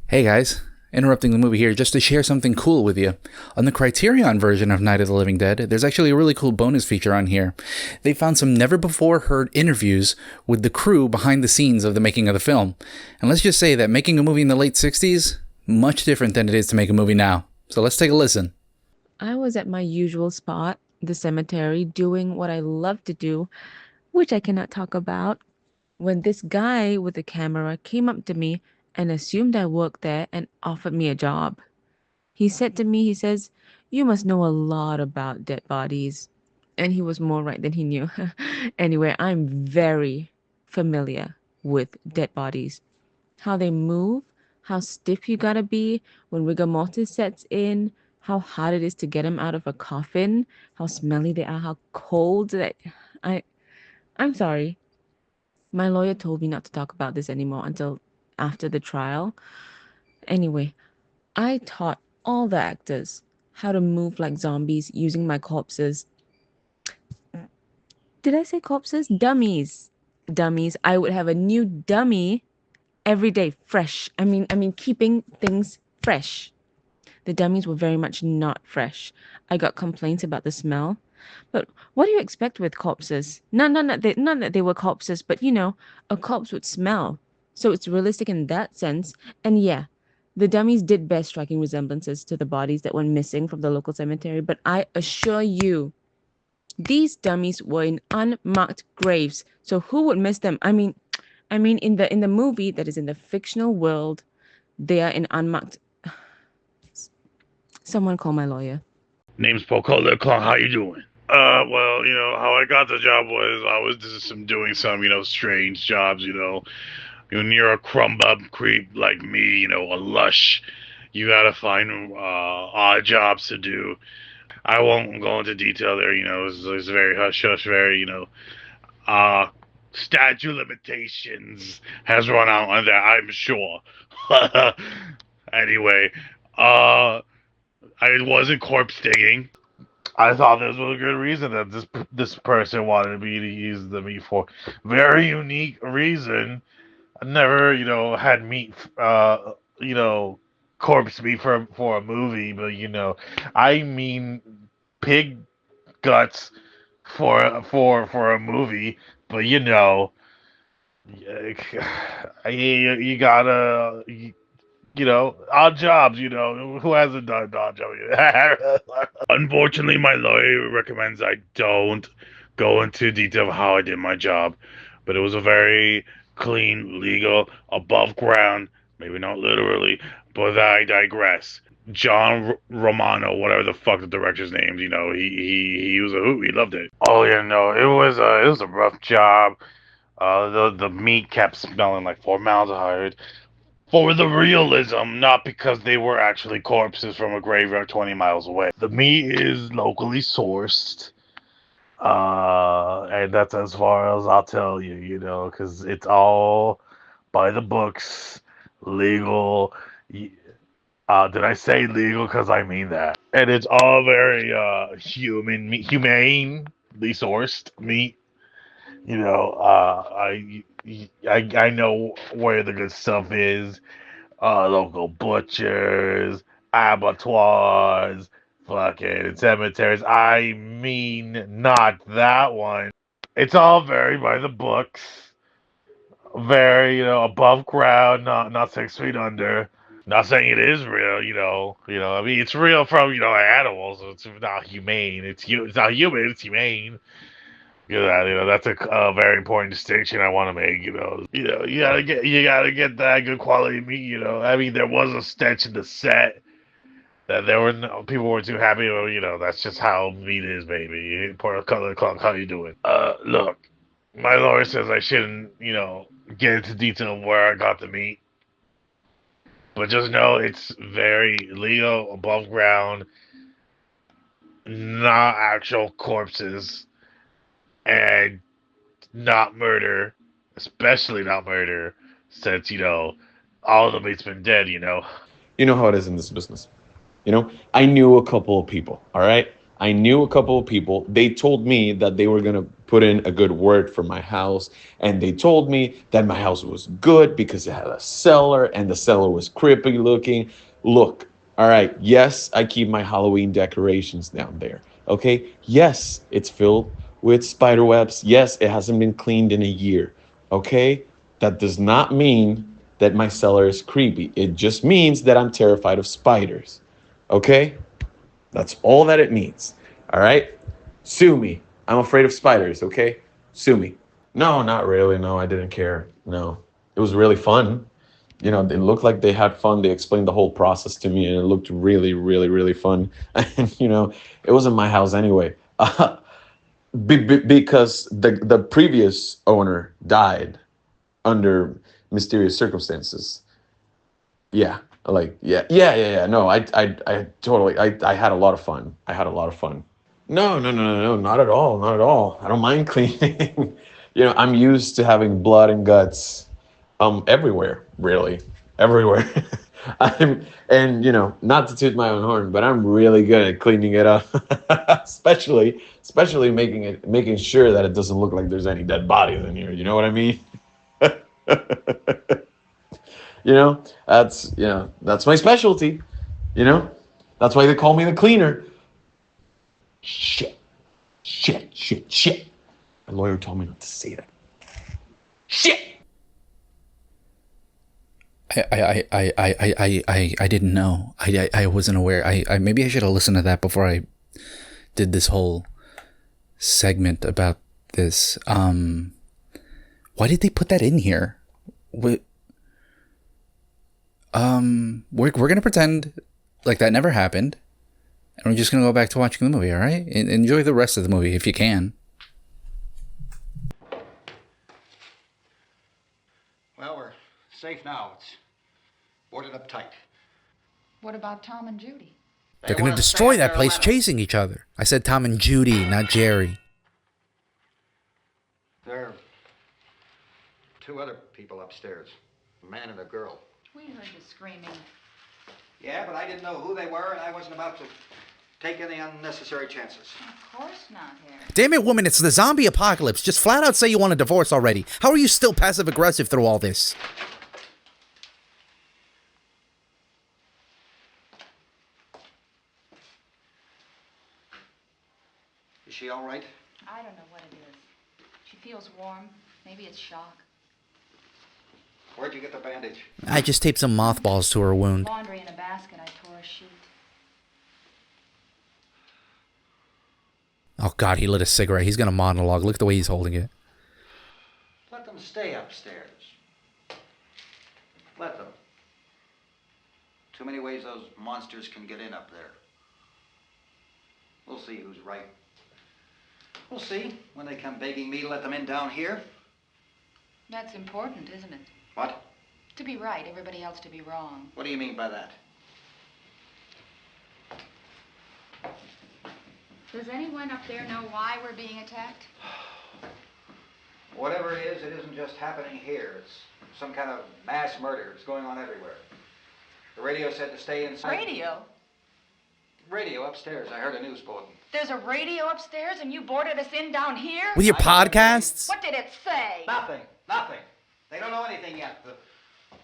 Hey guys, interrupting the movie here just to share something cool with you. On the Criterion version of Night of the Living Dead, there's actually a really cool bonus feature on here. They found some never-before-heard interviews with the crew behind the scenes of the making of the film. And let's just say that making a movie in the late 60s, much different than it is to make a movie now. So let's take a listen. I was at my usual spot, the cemetery, doing what I love to do, which I cannot talk about, when this guy with a camera came up to me and assumed I worked there and offered me a job. He said to me, he says, "You must know a lot about dead bodies." And he was more right than he knew. Anyway, I'm very familiar with dead bodies. How they move, how stiff you gotta be when rigor mortis sets in, how hard it is to get them out of a coffin, how smelly they are, how cold that... I'm sorry. My lawyer told me not to talk about this anymore until after the trial. Anyway, I taught all the actors how to move like zombies using my corpses. Did I say corpses? Dummies. Dummies. I would have a new dummy every day, fresh. I mean, keeping things fresh. The dummies were very much not fresh. I got complaints about the smell. But what do you expect with corpses? Not that they were corpses, but you know, a corpse would smell. So it's realistic in that sense. And yeah, the dummies did bear striking resemblances to the bodies that went missing from the local cemetery. But I assure you, these dummies were in unmarked graves. So who would miss them? I mean, in the movie, that is in the fictional world, they are in unmarked. Someone call my lawyer. Name's Paul Calder. How you doing? Well, you know, how I got the job was I was doing some, you know, strange jobs, you know. When you're a crumb bum creep like me, you know, a lush, you gotta find odd jobs to do. I won't go into detail there, you know, it's very hush-hush, very, you know, statute limitations has run out on that, I'm sure. Anyway, I wasn't corpse digging. I thought this was a good reason that this person wanted me to use the meat for. Very unique reason. I never, had meat, corpse meat for a movie, but I mean pig guts for a movie, but you gotta odd jobs. Who hasn't done odd jobs? Unfortunately, my lawyer recommends I don't go into detail of how I did my job, but it was a very clean, legal, above ground, maybe not literally, but I digress. John Romano, whatever the fuck the director's name, he was a hoot. He loved it. Oh yeah, no, it was a rough job. The meat kept smelling like formaldehyde. For the realism, not because they were actually corpses from a graveyard 20 miles away. The meat is locally sourced. And that's as far as I'll tell you, because it's all by the books, legal. Did I say legal? Because I mean that. And it's all very humanely sourced meat. I know where the good stuff is. Local butchers, abattoirs, fucking cemeteries. I mean, not that one. It's all very by the books, very above ground, not 6 feet under. Not saying it is real, I mean, it's real from animals. It's not humane. It's not human. It's humane. That's a very important distinction I want to make. You gotta get that good quality meat. I mean, there was a stench in the set that there were people weren't too happy. Well, that's just how meat is, baby. Pour a color clock. How you doing? Look, my lawyer says I shouldn't, get into detail of where I got the meat, but just know it's very legal, above ground, not actual corpses, and not murder, especially not murder, since all the mate's been dead. You know how it is in this business. I knew a couple of people, all right? I knew a couple of people. They told me that they were going to put in a good word for my house. And they told me that my house was good because it had a cellar and the cellar was creepy looking. Look, all right, yes, I keep my Halloween decorations down there, okay? Yes, it's filled with spider webs. Yes, it hasn't been cleaned in a year, okay? That does not mean that my cellar is creepy. It just means that I'm terrified of spiders. Okay? That's all that it means. All right? Sue me. I'm afraid of spiders, okay? Sue me. No, not really. No, I didn't care. No. It was really fun. It looked like they had fun. They explained the whole process to me, and it looked really, really, really fun. And, it wasn't my house anyway. Because the previous owner died under mysterious circumstances. Yeah, yeah. No, I totally, I had a lot of fun. I had a lot of fun. No, no, no, no, no, not at all, not at all. I don't mind cleaning. I'm used to having blood and guts, everywhere, really, everywhere. Not to toot my own horn, but I'm really good at cleaning it up, especially making sure that it doesn't look like there's any dead bodies in here. You know what I mean? That's my specialty. You know, that's why they call me the cleaner. Shit, shit, shit, shit. My lawyer told me not to say that. Shit. I didn't know. I wasn't aware. I maybe I should have listened to that before I did this whole segment about this. Why did they put that in here? We're gonna pretend like that never happened, and we're just gonna go back to watching the movie. All right, enjoy the rest of the movie if you can. Well, we're safe now. It's boarded up tight. What about Tom and Judy? They're gonna destroy that place, chasing each other. I said Tom and Judy, not Jerry. There are two other people upstairs, a man and a girl. We heard the screaming. Yeah, but I didn't know who they were, and I wasn't about to take any unnecessary chances. Of course not, Harry. Damn it, woman, it's the zombie apocalypse. Just flat out say you want a divorce already. How are you still passive-aggressive through all this? Is she all right? I don't know what it is. She feels warm. Maybe it's shock. Where'd you get the bandage? I just taped some mothballs to her wound. Laundry in a basket. I tore a sheet. Oh, God, he lit a cigarette. He's gonna monologue. Look at the way he's holding it. Let them stay upstairs. Let them. Too many ways those monsters can get in up there. We'll see who's right. We'll see when they come begging me to let them in down here. That's important, isn't it? What? To be right, everybody else to be wrong. What do you mean by that? Does anyone up there know why we're being attacked? Whatever it isn't just happening here. It's some kind of mass murder. It's going on everywhere. The radio said to stay inside. Radio? Radio upstairs. I heard a news bulletin. There's a radio upstairs and you boarded us in down here? With your podcasts? What did it say? Nothing. Nothing. They don't know anything yet.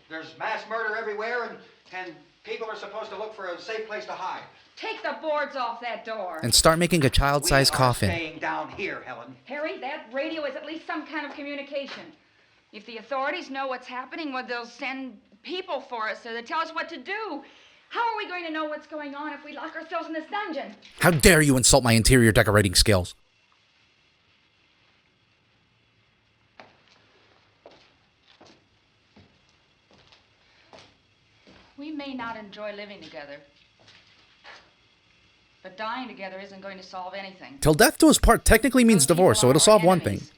There's mass murder everywhere, and people are supposed to look for a safe place to hide. Take the boards off that door. And start making a child-sized coffin. Staying down here, Helen. Harry, that radio is at least some kind of communication. If the authorities know what's happening, well, they'll send people for us so they tell us what to do. How are we going to know what's going on if we lock ourselves in this dungeon? How dare you insult my interior decorating skills? We may not enjoy living together, but dying together isn't going to solve anything. Till death do us part technically means divorce, so it'll solve one thing. Mr.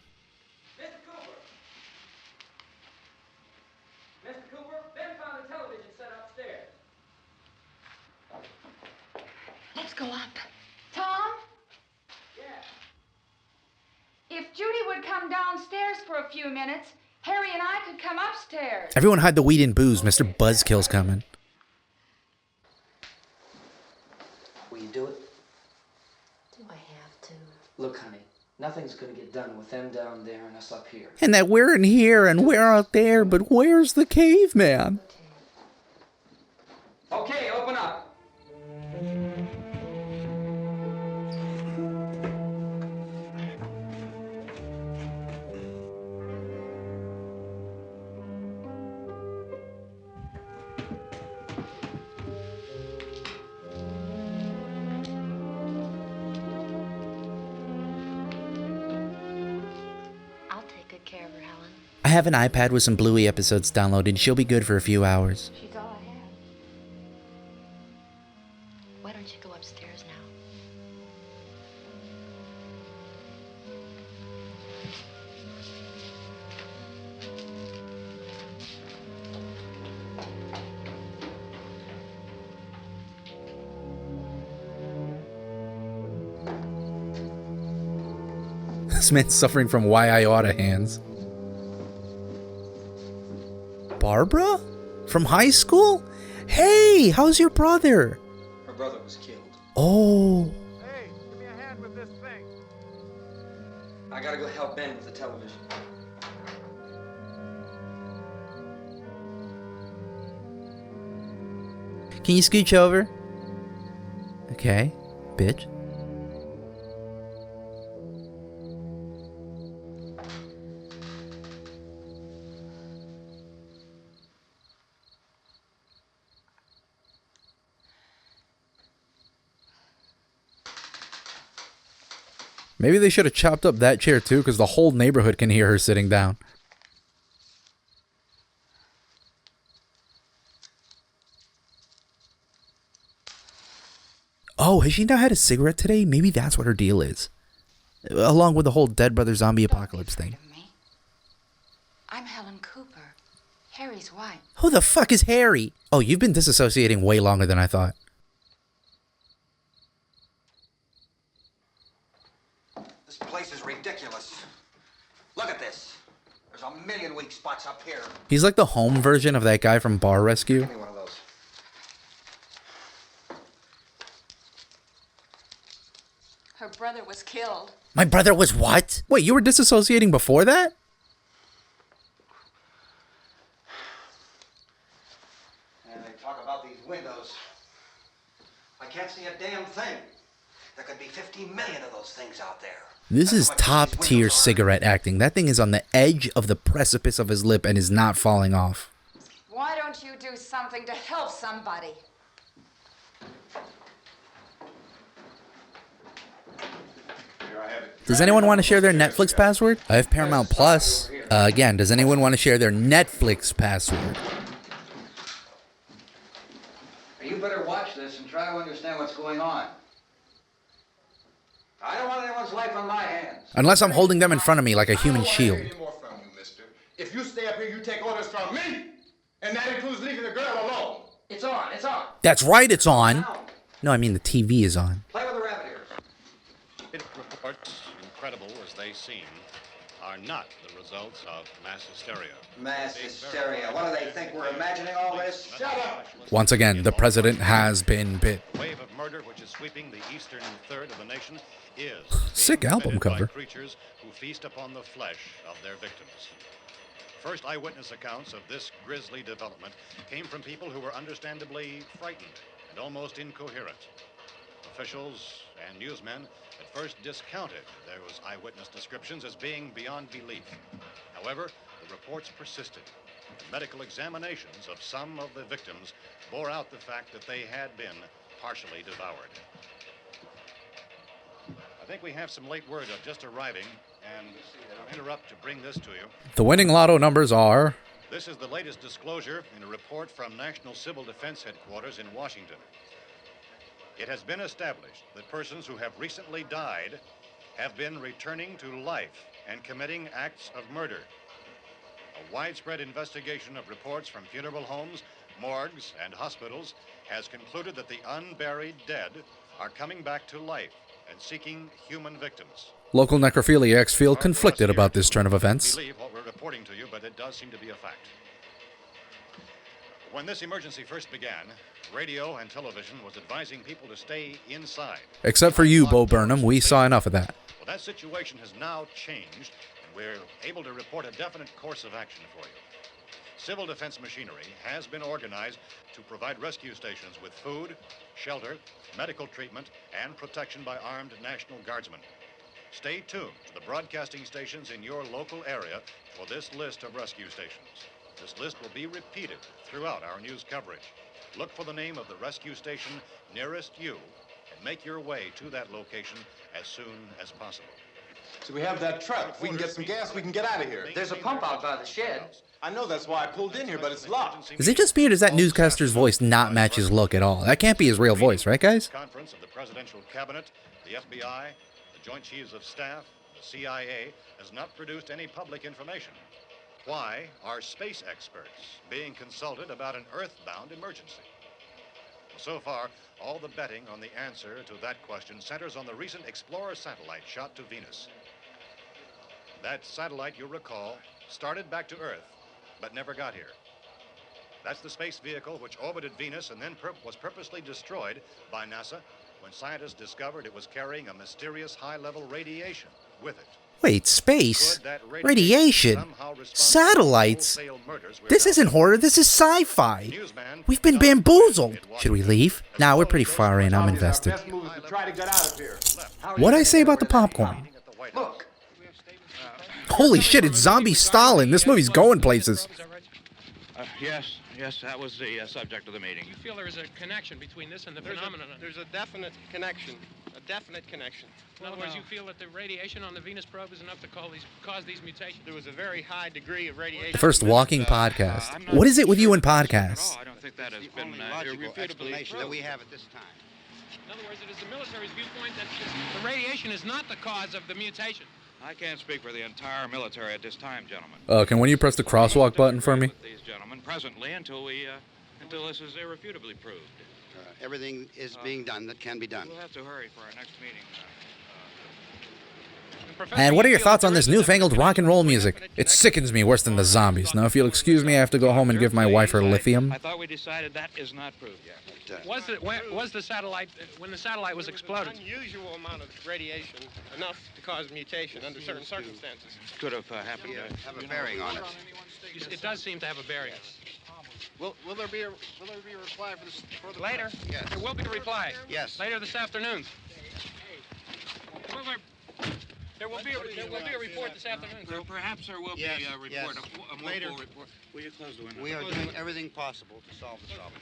Cooper, Ben found a television set upstairs. Let's go up. Tom? Yeah. If Judy would come downstairs for a few minutes, Harry and I could come upstairs. Everyone hide the weed and booze. Mr. Buzzkill's coming. Will you do it? Do I have to? Look, honey, nothing's gonna get done with them down there and us up here. And that we're in here and we're out there, but where's the caveman? Okay, open up. I'll take good care of her, Helen. I have an iPad with some Bluey episodes downloaded. She'll be good for a few hours. She's all I have. Why don't you go upstairs now? This man's suffering from why I oughta hands. Barbara? From high school? Hey, how's your brother? Her brother was killed. Oh. Hey, give me a hand with this thing. I gotta go help Ben with the television. Can you scooch over? Okay, bitch. Maybe they should have chopped up that chair too, because the whole neighborhood can hear her sitting down. Oh, has she not had a cigarette today? Maybe that's what her deal is. Along with the whole dead brother zombie apocalypse thing. I'm Helen Cooper, Harry's wife. Who the fuck is Harry? Oh, you've been disassociating way longer than I thought. This place is ridiculous. Look at this. There's a million weak spots up here. He's like the home version of that guy from Bar Rescue. Give me one of those. Her brother was killed. My brother was what? Wait, you were disassociating before that? And they talk about these windows. I can't see a damn thing. There could be 50 million of those things out there. This is top tier cigarette acting. That thing is on the edge of the precipice of his lip and is not falling off. Why don't you do something to help somebody? Does anyone want to share their Netflix password? I have Paramount Plus. Again, does anyone want to share their Netflix password? You better watch this and try to understand what's going on. I don't want anyone's life on my hands. Unless I'm holding them in front of me like a human shield. If you stay up here, you take orders from me. And that includes leaving the girl alone. It's on, it's on. That's right, it's on. No, I mean the TV is on. Play with the rabbit ears. Reports, incredible as they seem, are not the results of mass hysteria. Mass hysteria. What do they think? We're imagining all this? Shut up! Once again, the president has been bit. The wave of murder which is sweeping the eastern third of the nation is Sick album cover. by creatures who feast upon the flesh of their victims. First eyewitness accounts of this grisly development came from people who were understandably frightened and almost incoherent. Officials and newsmen at first discounted those eyewitness descriptions as being beyond belief. However, the reports persisted. The medical examinations of some of the victims bore out the fact that they had been partially devoured. I think we have some late word of just arriving, and I'll interrupt to bring this to you. The winning lotto numbers are... This is the latest disclosure in a report from National Civil Defense Headquarters in Washington. It has been established that persons who have recently died have been returning to life and committing acts of murder. A widespread investigation of reports from funeral homes, morgues, and hospitals has concluded that the unburied dead are coming back to life and seeking human victims. Local necrophiliacs feel conflicted about this turn of events. Believe what we're reporting to you, but it does seem to be a fact. When this emergency first began, radio and television was advising people to stay inside. Except for you, Bo Burnham, we saw enough of that. Well, that situation has now changed, and we're able to report a definite course of action for you. Civil defense machinery has been organized to provide rescue stations with food, shelter, medical treatment, and protection by armed National Guardsmen. Stay tuned to the broadcasting stations in your local area for this list of rescue stations. This list will be repeated throughout our news coverage. Look for the name of the rescue station nearest you and make your way to that location as soon as possible. So we have that truck. If we can get some gas, we can get out of here. There's a pump out by the shed. I know, that's why I pulled in here, but it's locked. Is it just me or does that newscaster's voice not match his look at all? That can't be his real voice, right, guys? Conference of the Presidential Cabinet, the FBI, the Joint Chiefs of Staff, the CIA has not produced any public information. Why are space experts being consulted about an earthbound emergency? So far, all the betting on the answer to that question centers on the recent Explorer satellite shot to Venus. That satellite, you'll recall, started back to Earth, but never got here. That's the space vehicle which orbited Venus and then was purposely destroyed by NASA when scientists discovered it was carrying a mysterious high-level radiation with it. Wait, space? Radiation? Satellites? This isn't horror, this is sci-fi. We've been bamboozled. Should we leave? Nah, we're pretty far in, I'm invested. What'd I say about the popcorn? Look. Holy shit, it's Zombie Stalin. This movie's going places. Yes, that was the subject of the meeting. You feel there is a connection between this and the phenomenon? There's a definite connection. A definite connection. In other words, you feel that the radiation on the Venus probe is enough to cause these mutations? There was a very high degree of radiation. The first walking podcast. What is it with you and podcasts? I don't think that has been irrefutable explanation that we have at this time. In other words, it is the military's viewpoint that the radiation is not the cause of the mutation. I can't speak for the entire military at this time, gentlemen. Can you press the crosswalk button for me? These gentlemen presently until this is irrefutably proved. Everything is being done that can be done. We'll have to hurry for our next meeting. And what are your thoughts on this newfangled rock and roll music? It sickens me worse than the zombies. Now, if you'll excuse me, I have to go home and give my wife her lithium. I thought we decided that is not proved yet. Was the satellite, when the satellite was exploded? An unusual amount of radiation, enough to cause mutation under certain circumstances. Could have happened. Have a bearing on it. It does seem to have a bearing. Will there be a reply for this further? Later? Yes. There will be a reply. Yes. Later this afternoon. There will be a report this afternoon. Perhaps there will be a report. Yes. A Later. full report. Will you close the window? We are doing everything possible to solve the problem.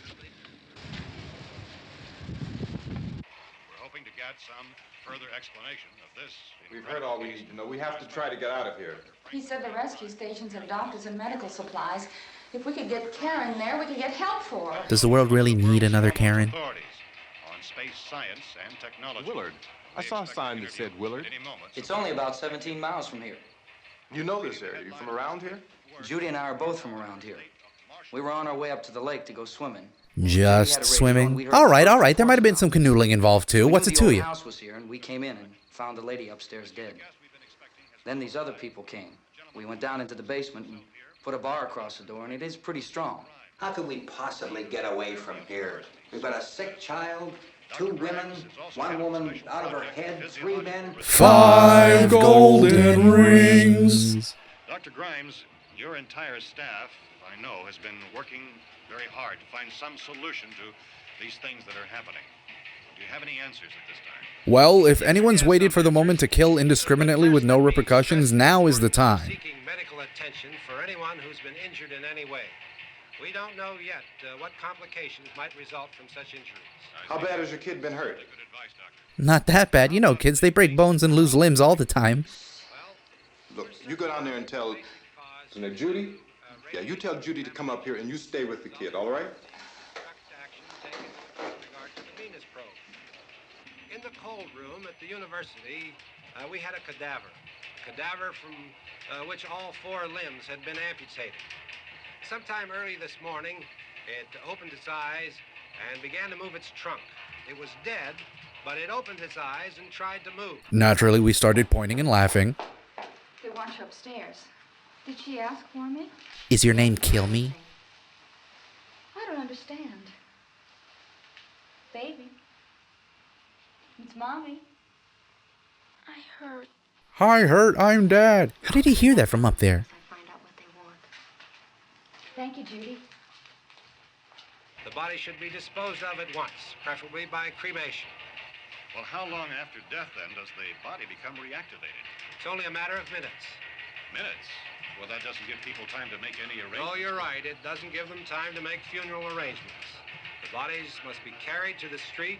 We're hoping to get some further explanation of this. We've heard all we need to know. We have to try to get out of here. He said the rescue stations have doctors and medical supplies. If we could get Karen there, we could get help for her. Does the world really need another Karen? Authorities on space science and technology. Willard. I saw a sign that said Willard. It's only about 17 miles from here. You know this area. You from around here? Judy and I are both from around here. We were on our way up to the lake to go swimming. Just swimming? All right. There might have been some canoodling involved, too. What's it to you? The house was here, and we came in and found the lady upstairs dead. Then these other people came. We went down into the basement and put a bar across the door, and it is pretty strong. How could we possibly get away from here? We've got a sick child, 2 women, 1 woman out of her head, 3 men. 5 golden rings. Dr. Grimes, your entire staff, I know, has been working very hard to find some solution to these things that are happening. Do you have any answers at this time? Well, if anyone's waited for the moment to kill indiscriminately with no repercussions, now is the time. Seeking medical attention for anyone who's been injured in any way. We don't know yet what complications might result from such injuries. How bad has your kid been hurt? Not that bad. You know, kids, they break bones and lose limbs all the time. Look, you go down there and tell Judy? Yeah, you tell Judy to come up here and you stay with the kid, all right? In the cold room at the university, we had a cadaver from which all 4 limbs had been amputated. Sometime early this morning, it opened its eyes and began to move its trunk. It was dead, but it opened its eyes and tried to move. Naturally, we started pointing and laughing. They want you upstairs. Did she ask for me? Is your name Kill Me? I don't understand. Baby. It's Mommy. I heard. Hi, Hurt, I'm Dad. How did he hear that from up there? Thank you, Judy. The body should be disposed of at once, preferably by cremation. Well, how long after death, then, does the body become reactivated? It's only a matter of minutes. Minutes? Well, that doesn't give people time to make any arrangements. Oh, you're right. It doesn't give them time to make funeral arrangements. The bodies must be carried to the street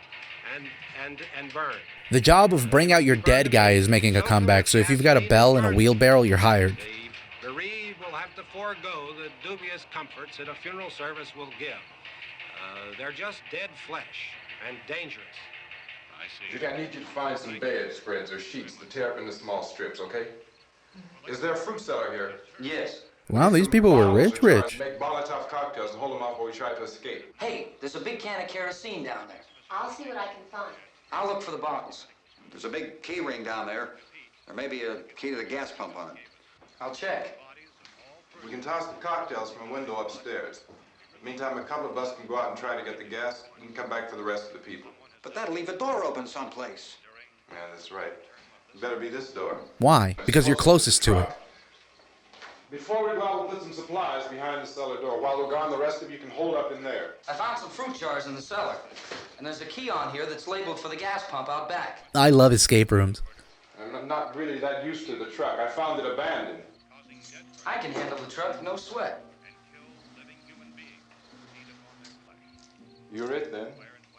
and burned. The job of Bring Out Your Dead guy is making a comeback, so if you've got a bell and a wheelbarrow, you're hired. The bereaved will have to forego the dubious comforts that a funeral service will give. They're just dead flesh and dangerous. I see. Judy, I need you to find some bedspreads or sheets to tear up into small strips, okay? Is there a fruit cellar here? Yes. Wow, these people were rich. Make Molotov cocktails and hold them off while we try to escape. Hey, there's a big can of kerosene down there. I'll see what I can find. I'll look for the bottles. There's a big key ring down there. There may be a key to the gas pump on it. I'll check. We can toss the cocktails from a window upstairs. Meantime, a couple of us can go out and try to get the gas and come back for the rest of the people. But that'll leave a door open someplace. Yeah, that's right. It better be this door. Why? Because you're closest to it. Before we go out, we'll put some supplies behind the cellar door. While we're gone, the rest of you can hold up in there. I found some fruit jars in the cellar. And there's a key on here that's labeled for the gas pump out back. I love escape rooms. I'm not really that used to the truck. I found it abandoned. I can handle the truck, no sweat. You're it, then.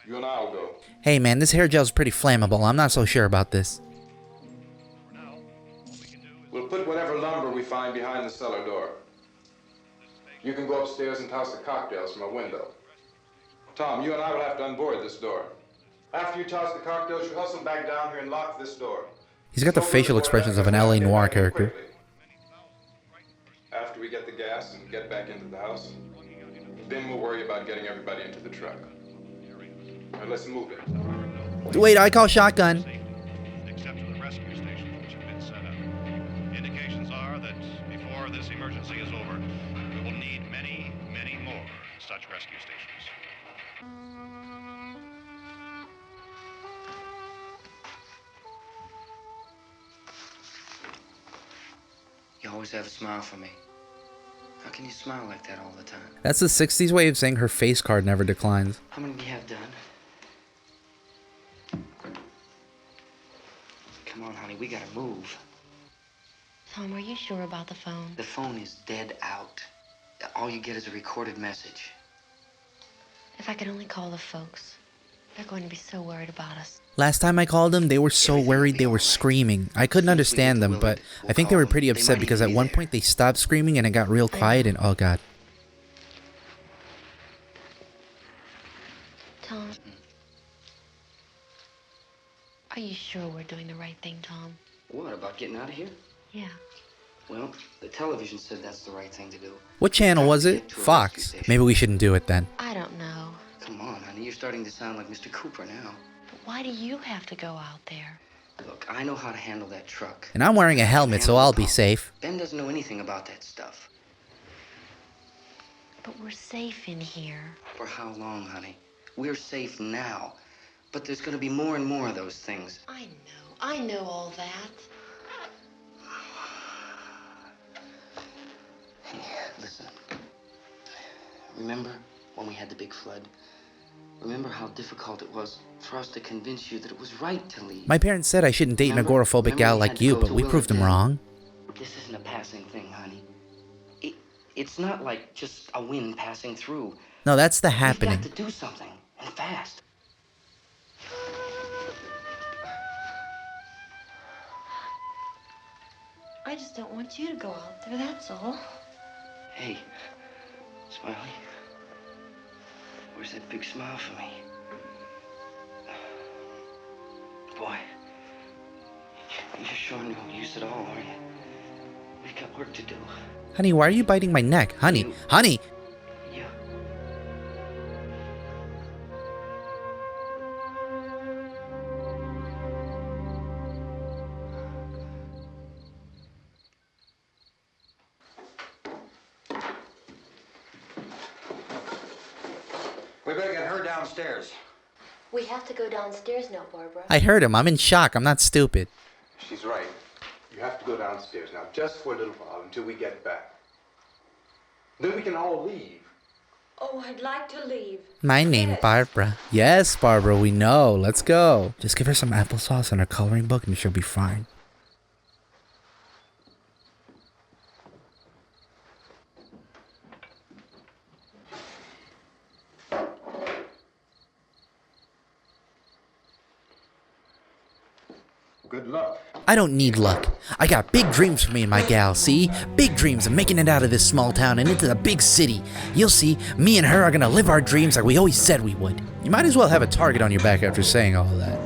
You and I'll go. Hey, man, this hair gel's pretty flammable. I'm not so sure about this. We'll put whatever lumber we find behind the cellar door. You can go upstairs and toss the cocktails from a window. Tom, you and I will have to unboard this door. After you toss the cocktails, you hustle back down here and lock this door. He's got the facial expressions of an LA Noire character. After we get the gas and get back into the house, then we'll worry about getting everybody into the truck. Now let's move it. Wait, I call shotgun. Except for the rescue stations which have been set emergency is over, we will need many, many more such rescue stations. You always have a smile for me. How can you smile like that all the time? That's the 60s way of saying her face card never declines. How many do you have done? Come on, honey, we gotta move. Tom, are you sure about the phone? The phone is dead out. All you get is a recorded message. If I could only call the folks. They're going to be so worried about us. Last time I called them, they were so worried they were screaming. I couldn't understand them, but I think they were pretty upset because at one point they stopped screaming and it got real quiet and oh god. Tom, are you sure we're doing the right thing, Tom? What, about getting out of here? Yeah. Well, the television said that's the right thing to do. What channel was it? Fox. Maybe we shouldn't do it then. I don't know. Come on, honey, you're starting to sound like Mr. Cooper now. But why do you have to go out there? Look, I know how to handle that truck. And I'm wearing a helmet, so I'll be safe. Ben doesn't know anything about that stuff. But we're safe in here. For how long, honey? We're safe now. But there's gonna be more and more of those things. I know all that. Hey, listen. Remember when we had the big flood? Remember how difficult it was for us to convince you that it was right to leave? My parents said I shouldn't date an agoraphobic gal like you, but we proved them wrong. This isn't a passing thing, honey. It's not like just a wind passing through. No, that's the happening. We've got to do something, and fast. I just don't want you to go out there, that's all. Hey, Smiley. Where's that big smile for me? Boy, you're showing no use at all, are you? We've got work to do. Honey, why are you biting my neck? Honey, honey! Yeah. We better get her downstairs. We have to go downstairs now, Barbara. I heard him. I'm in shock. I'm not stupid. She's right. You have to go downstairs now, just for a little while, until we get back. Then we can all leave. Oh, I'd like to leave. My name, Barbara. Yes, Barbara, we know. Let's go. Just give her some applesauce and her coloring book and she'll be fine. Good luck. I don't need luck. I got big dreams for me and my gal, see? Big dreams of making it out of this small town and into the big city. You'll see, me and her are gonna live our dreams like we always said we would. You might as well have a target on your back after saying all that.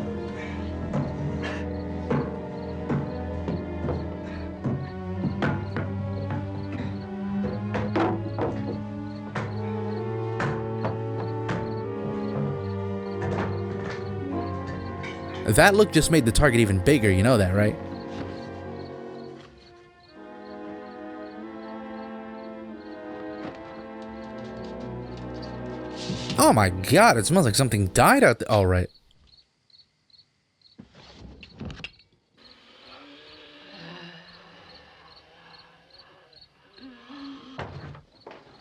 That look just made the target even bigger, you know that, right? Oh my god, it smells like something died out there. All right.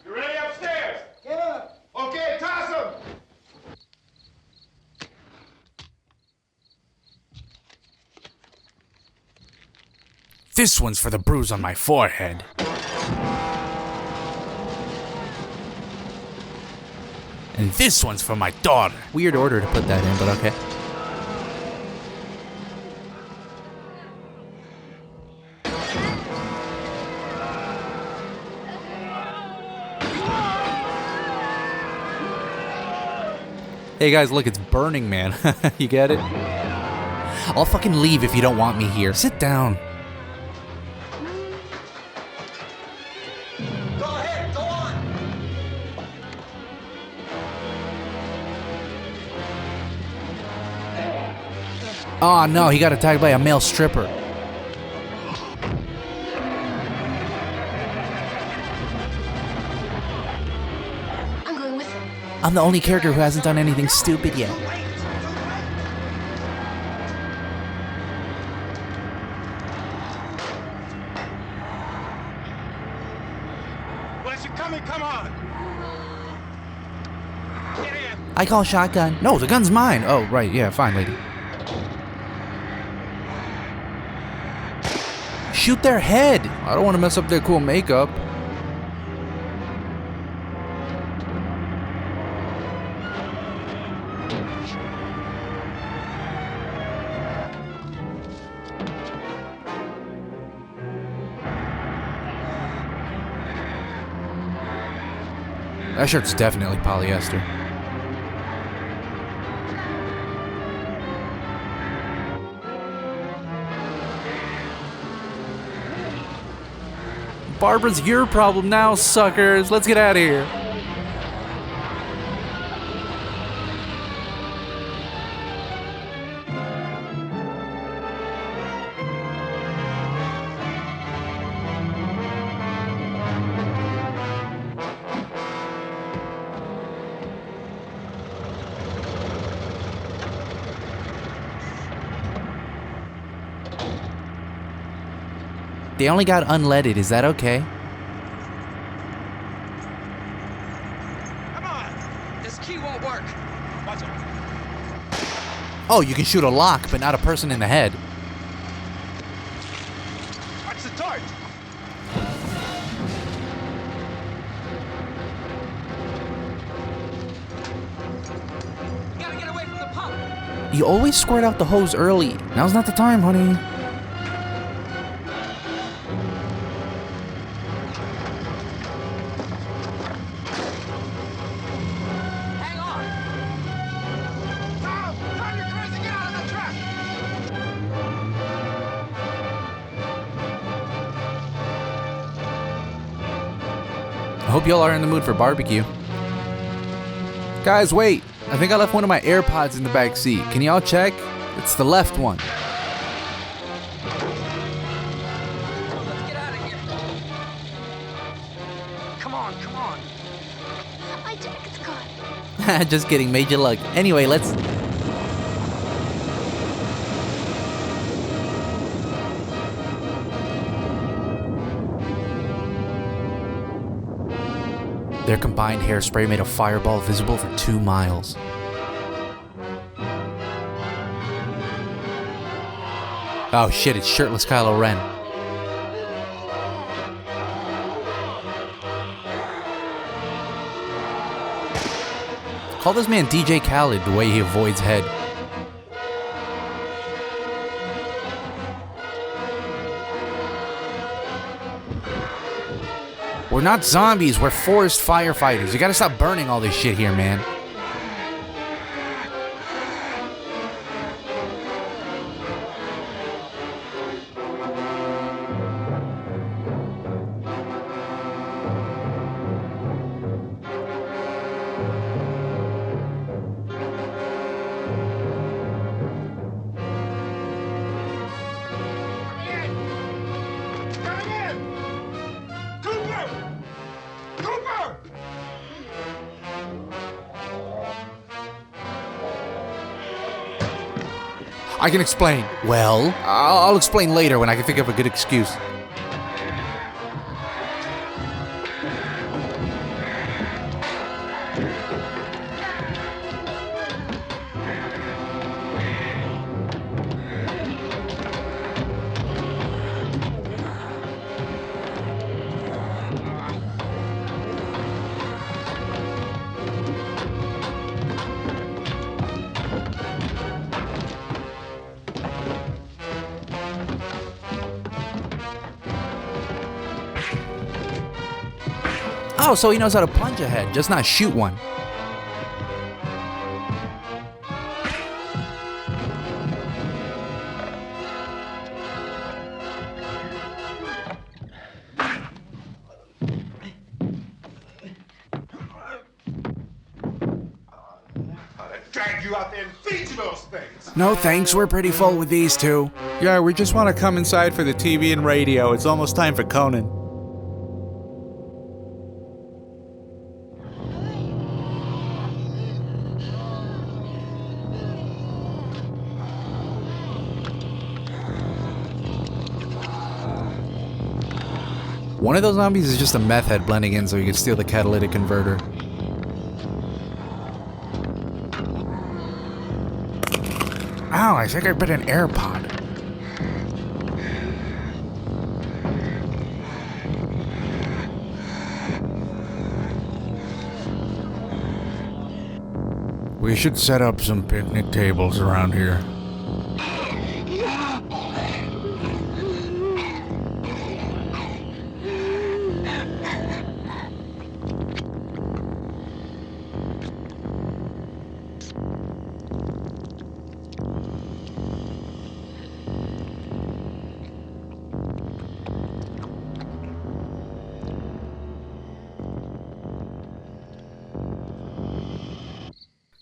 You ready upstairs? Yeah. Okay, toss them. This one's for the bruise on my forehead. And this one's for my daughter. Weird order to put that in, but okay. Hey guys, look, it's Burning Man. You get it? I'll fucking leave if you don't want me here. Sit down. Go ahead, go on. Oh no, he got attacked by a male stripper. I'm the only character who hasn't done anything stupid yet. Well, as you're coming, come on. Get in. I call shotgun. No, the gun's mine. Oh, right. Yeah, fine, lady. Shoot their head. I don't want to mess up their cool makeup. That shirt's definitely polyester. Barbara's your problem now, suckers. Let's get out of here. They only got unleaded. Is that okay? Come on! This key won't work. Watch it. Oh, you can shoot a lock, but not a person in the head. Watch the torch. You gotta get away from the pump. You always squirt out the hose early. Now's not the time, honey. I hope y'all are in the mood for barbecue. Guys, wait. I think I left one of my AirPods in the back seat. Can y'all check? It's the left one. Let's get out of here. Come on, come on. My jacket's caught. Just kidding, major luck. Anyway, let's... Their combined hairspray made a fireball visible for 2 miles. Oh shit, it's shirtless Kylo Ren. Call this man DJ Khaled the way he avoids head. We're not zombies, we're forest firefighters. You gotta stop burning all this shit here, man. I can explain. Well, I'll explain later when I can think of a good excuse. Oh, so he knows how to punch ahead, just not shoot one. Drag you out there and feed you those things. No thanks, we're pretty full with these two. Yeah, we just want to come inside for the TV and radio. It's almost time for Conan. One of those zombies is just a meth head blending in so he can steal the catalytic converter. Ow, I think I bit an AirPod. We should set up some picnic tables around here.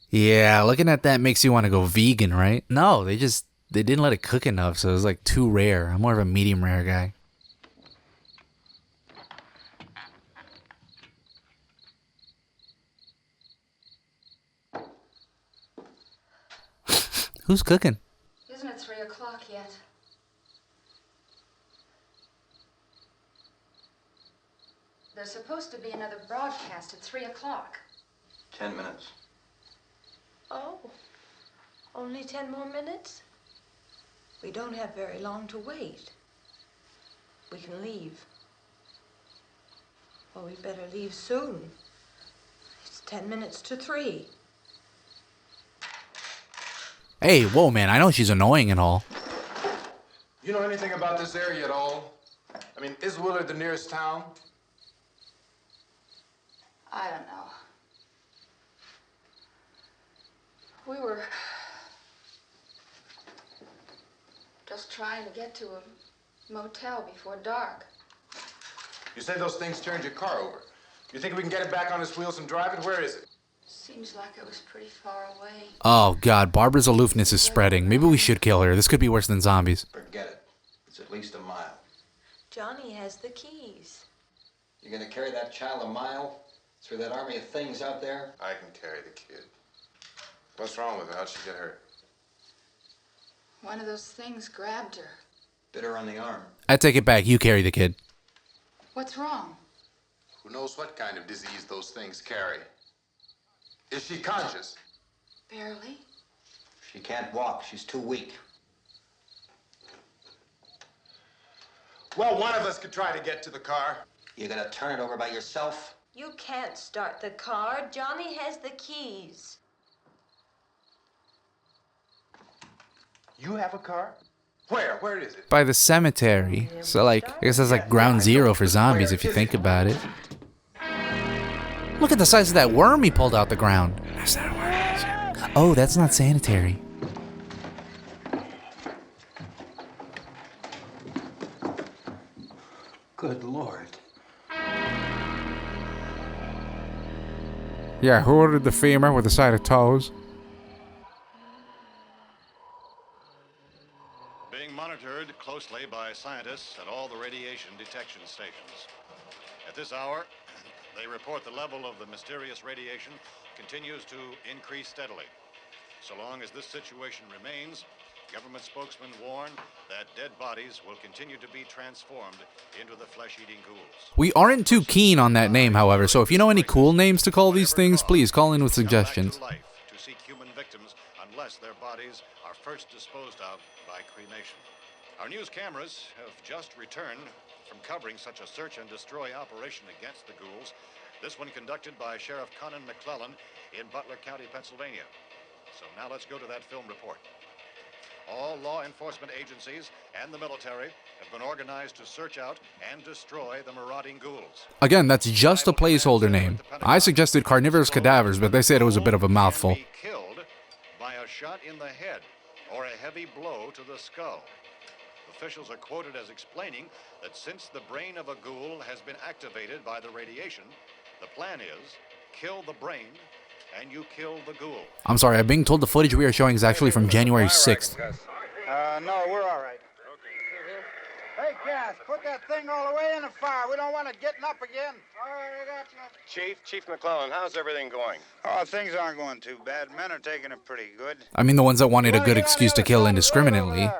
Yeah, looking at that makes you want to go vegan, right? No, they didn't let it cook enough, so it was like too rare. I'm more of a medium rare guy. Who's cooking? Isn't it 3 o'clock yet? There's supposed to be another broadcast at 3 o'clock. 10 minutes. Oh, only 10 more minutes? We don't have very long to wait. We can leave. Well, we better leave soon. It's 10 minutes to 3. Hey, whoa, man, I know she's annoying and all. You know anything about this area at all? I mean, is Willard the nearest town? I don't know. We were just trying to get to a motel before dark. You say those things turned your car over. You think we can get it back on its wheels and drive it? Where is it? Seems like it was pretty far away. Oh, God, Barbara's aloofness is spreading. Maybe we should kill her. This could be worse than zombies. Forget it. It's at least a mile. Johnny has the keys. You're gonna carry that child a mile through that army of things out there? I can carry the kid. What's wrong with her? How'd she get hurt? One of those things grabbed her. Bit her on the arm. I take it back. You carry the kid. What's wrong? Who knows what kind of disease those things carry? Is she conscious? Barely. She can't walk. She's too weak. Well, one of us could try to get to the car. You gonna turn it over by yourself? You can't start the car. Johnny has the keys. You have a car? Where? Where is it? By the cemetery. So, like, I guess that's like ground zero for zombies if you think about it. Look at the size of that worm he pulled out the ground. That's not a worm. Oh, that's not sanitary. Good Lord. Yeah, who ordered the femur with a side of toes? Being monitored closely by scientists at all the radiation detection stations. At this hour, they report the level of the mysterious radiation continues to increase steadily. So long as this situation remains, government spokesmen warn that dead bodies will continue to be transformed into the flesh-eating ghouls. We aren't too keen on that name, however, so if you know any cool names to call these things, please call in with suggestions. Life to seek human victims unless their bodies are first disposed of by cremation. Our news cameras have just returned from covering such a search and destroy operation against the ghouls. This one conducted by Sheriff Conan McClellan in Butler County, Pennsylvania. So now let's go to that film report. All law enforcement agencies and the military have been organized to search out and destroy the marauding ghouls. Again, that's just a placeholder name. I suggested carnivorous cadavers, but they said it was a bit of a mouthful. Killed by a shot in the head or a heavy blow to the skull. Officials are quoted as explaining that since the brain of a ghoul has been activated by the radiation, the plan is kill the brain and you kill the ghoul. I'm sorry, I'm being told the footage we are showing is actually from January 6th. No, we're all right. Hey, Cass, put that thing all the way in the fire. We don't want it getting up again. All right, I got you. Chief McClellan, how's everything going? Oh, things aren't going too bad. Men are taking it pretty good. I mean the ones that wanted a good excuse to kill indiscriminately.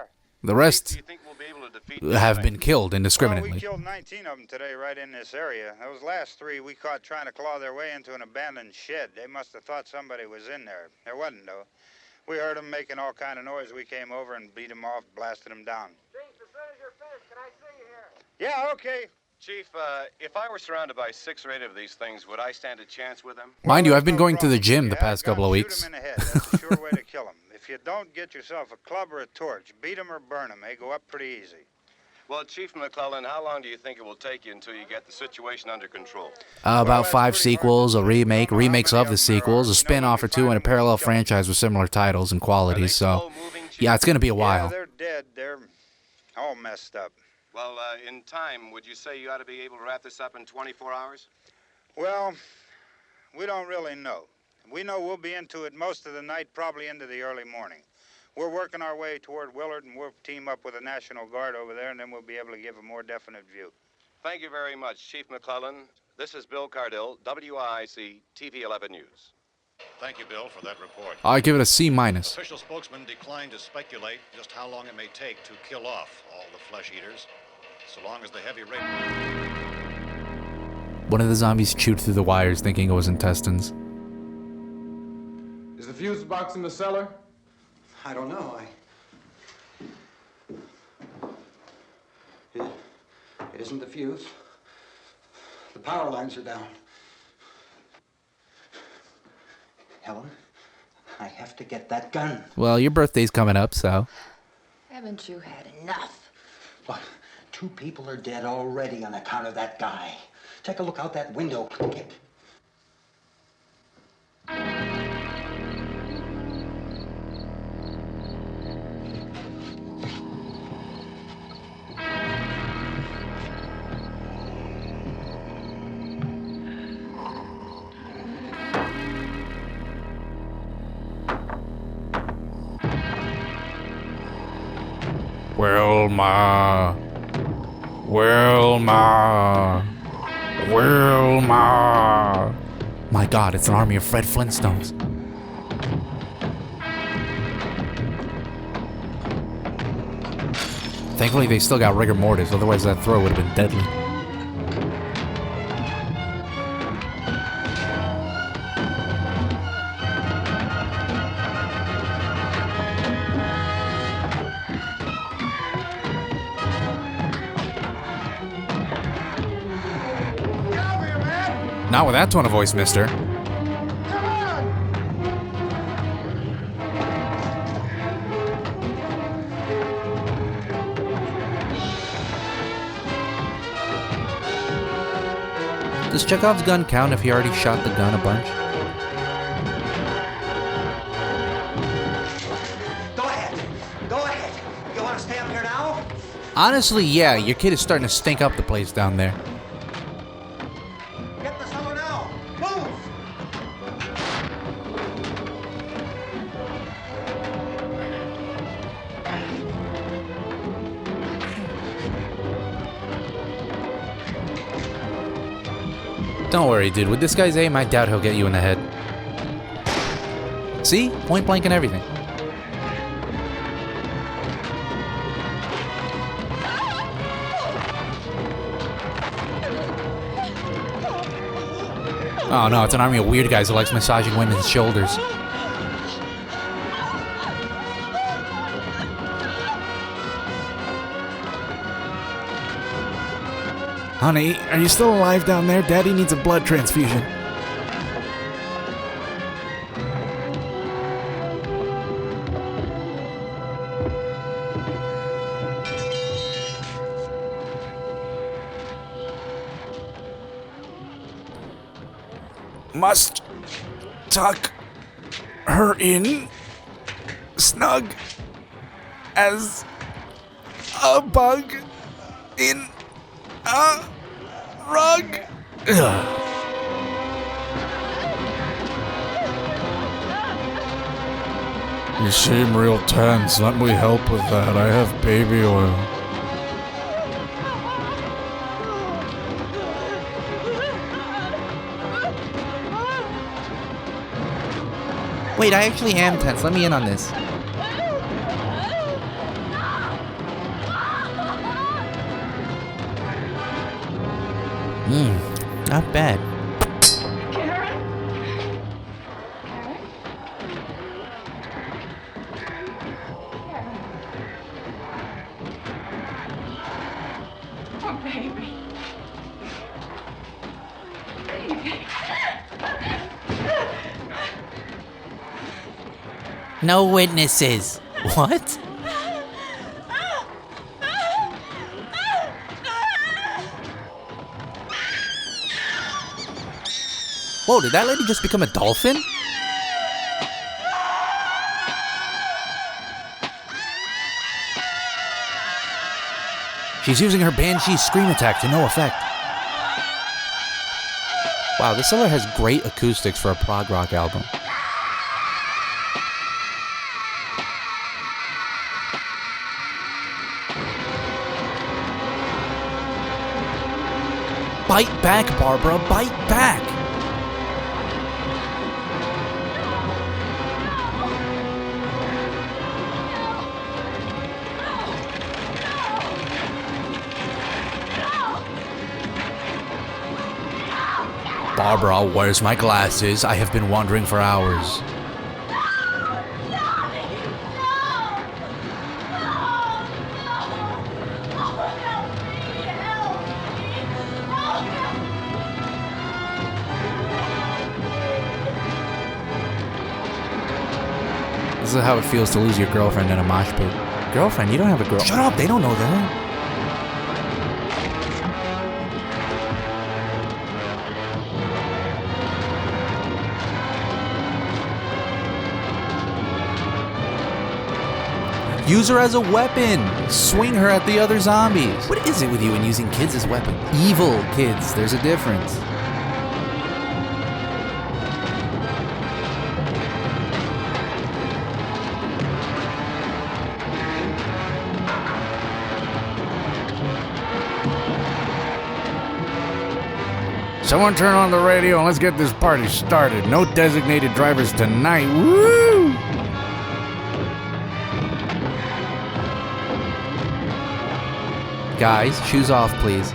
The rest, have been killed Well, we indiscriminately. killed 19 of them today right in this area. Those last 3 we caught trying to claw their way into an abandoned shed. They must have thought somebody was in there. There wasn't, though. We heard them making all kind of noise. We came over and beat them off, blasted them down. Chief, as soon as you're finished, can I see you here? Yeah, okay. Chief, if I were surrounded by 6 or 8 of these things, would I stand a chance with them? Mind you, I've been going to the gym the past couple of weeks. Shoot them in the head. That's a sure way to kill them. If you don't get yourself a club or a torch, beat them or burn them. They go up pretty easy. Well, Chief McClellan, how long do you think it will take you until you get the situation under control? About 5 sequels, a remake, remakes of the sequels, a spin-off or 2, and a parallel franchise with similar titles and qualities. So, yeah, it's going to be a while. Yeah, they're dead. They're all messed up. Well, in time, would you say you ought to be able to wrap this up in 24 hours? Well, we don't really know. We know we'll be into it most of the night, probably into the early morning. We're working our way toward Willard, and we'll team up with the National Guard over there, and then we'll be able to give a more definite view. Thank you very much, Chief McClellan. This is Bill Cardill, WIC TV 11 News. Thank you, Bill, for that report. I give it a C-. Official spokesman declined to speculate just how long it may take to kill off all the flesh eaters, so long as the heavy rain... One of the zombies chewed through the wires thinking it was intestines. Is the fuse box in the cellar? I don't know. It isn't the fuse. The power lines are down. Helen, I have to get that gun. Well, your birthday's coming up, so... Haven't you had enough? What? 2 people are dead already on account of that guy. Take a look out that window. Get... Wilma. My God, it's an army of Fred Flintstones. Thankfully, they still got rigor mortis, otherwise that throw would have been deadly. Not with that tone of voice, mister. Does Chekhov's gun count if he already shot the gun a bunch? Go ahead. Go ahead. You want to stay up here now? Honestly, yeah, your kid is starting to stink up the place down there. Get the cellar now. Move! Don't worry, dude. With this guy's aim, I doubt he'll get you in the head. See? Point blank and everything. Oh no, it's an army of weird guys who likes massaging women's shoulders. Honey, are you still alive down there? Daddy needs a blood transfusion. Must tuck her in snug as a bug in a rug. Ugh. You seem real tense. Let me help with that. I have baby oil. Wait, I actually am tense. Let me in on this. Not bad. Karen? Oh, baby. No witnesses. What? Whoa, did that lady just become a dolphin? She's using her Banshee scream attack to no effect. Wow, this cellar has great acoustics for a prog rock album. Bite back, Barbara, bite back! Barbara, where's my glasses? I have been wandering for hours. This is how it feels to lose your girlfriend in a mosh pit. Girlfriend? You don't have a girl. Shut up, they don't know that. Use her as a weapon! Swing her at the other zombies! What is it with you and using kids as weapons? Evil kids, there's a difference. Someone turn on the radio and let's get this party started. No designated drivers tonight. Woo! Guys, shoes off, please.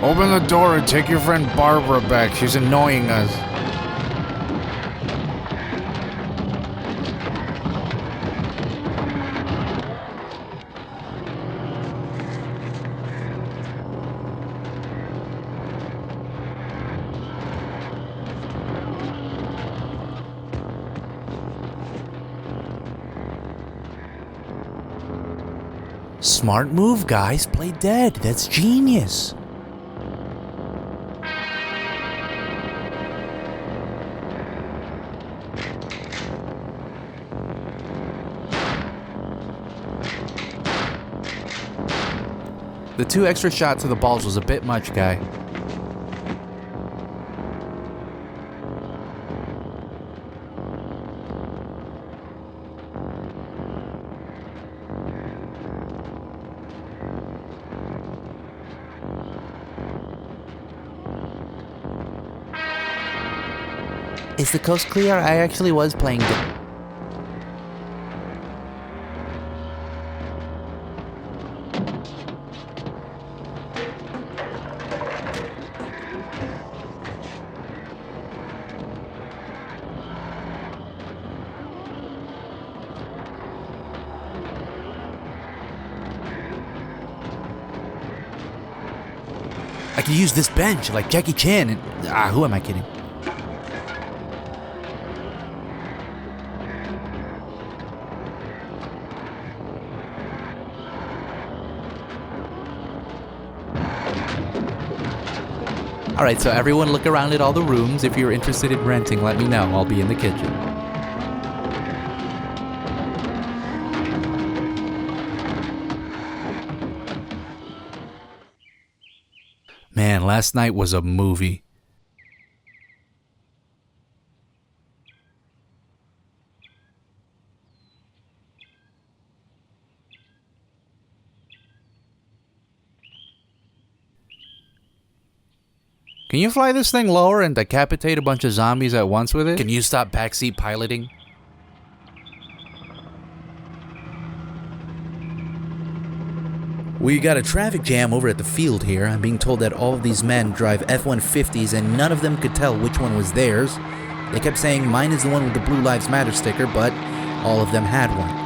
Open the door and take your friend Barbara back. She's annoying us. Smart move, guys. Play dead. That's genius. The 2 extra shots of the balls was a bit much, guy. Is the coast clear? I actually was playing. I could use this bench like Jackie Chan and... who am I kidding? Alright, so everyone look around at all the rooms. If you're interested in renting, let me know. I'll be in the kitchen. Man, last night was a movie. Can you fly this thing lower and decapitate a bunch of zombies at once with it? Can you stop backseat piloting? We got a traffic jam over at the field here. I'm being told that all of these men drive F-150s and none of them could tell which one was theirs. They kept saying mine is the one with the Blue Lives Matter sticker, but all of them had one.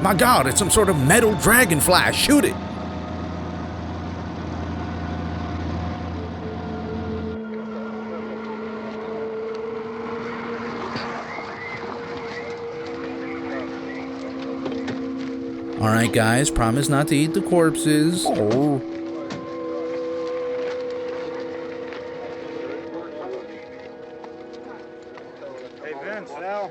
My God, it's some sort of metal dragonfly. Shoot it! Alright guys, promise not to eat the corpses. Oh. Hey Vince, Al,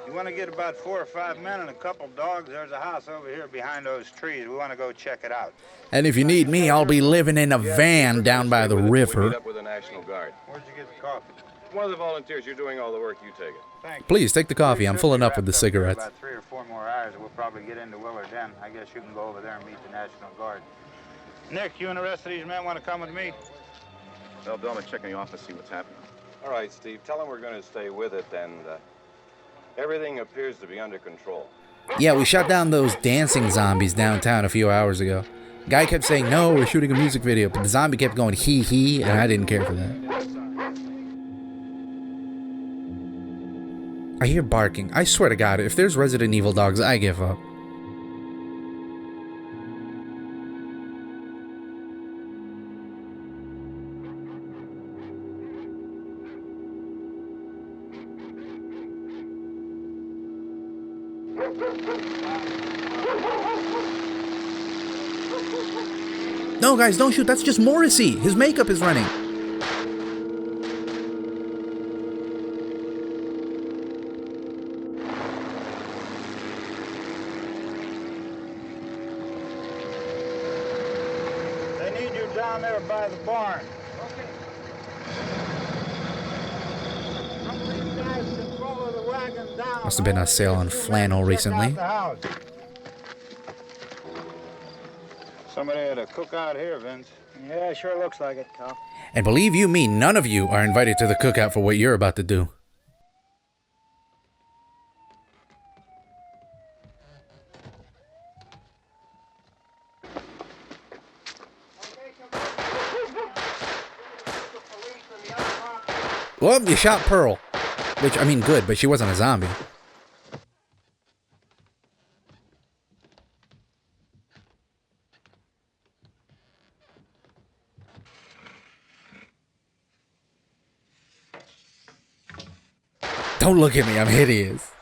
you want to get about 4 or 5 men and a couple dogs? There's a house over here behind those trees. We want to go check it out. And if you need me, I'll be living in a van down by the river. Meet up with the National Guard. Where'd you get the coffee? One of the volunteers. You're doing all the work. You take it. Thank you. Please take the coffee. I'm filling up with the cigarettes. About 3 or 4 more hours, we'll probably get into Willard then. I guess you can go over there and meet the National Guard. Nick, you and the rest of these men want to come with me? Well, Bill, I'm checking the office, see what's happening. All right, Steve. Tell them we're going to stay with it, and everything appears to be under control. Yeah, we shot down those dancing zombies downtown a few hours ago. Guy kept saying, no, we're shooting a music video, but the zombie kept going hee hee, and I didn't care for that. I hear barking. I swear to God, if there's Resident Evil dogs, I give up. No, guys, don't shoot. That's just Morrissey. His makeup is running. They need you down there by the barn. Okay. Must have been a sale on flannel recently. Somebody had a cookout here, Vince. Yeah, sure looks like it, Cal. And believe you me, none of you are invited to the cookout for what you're about to do. Well, you shot Pearl. Which, I mean, good, but she wasn't a zombie. Don't look at me, I'm hideous.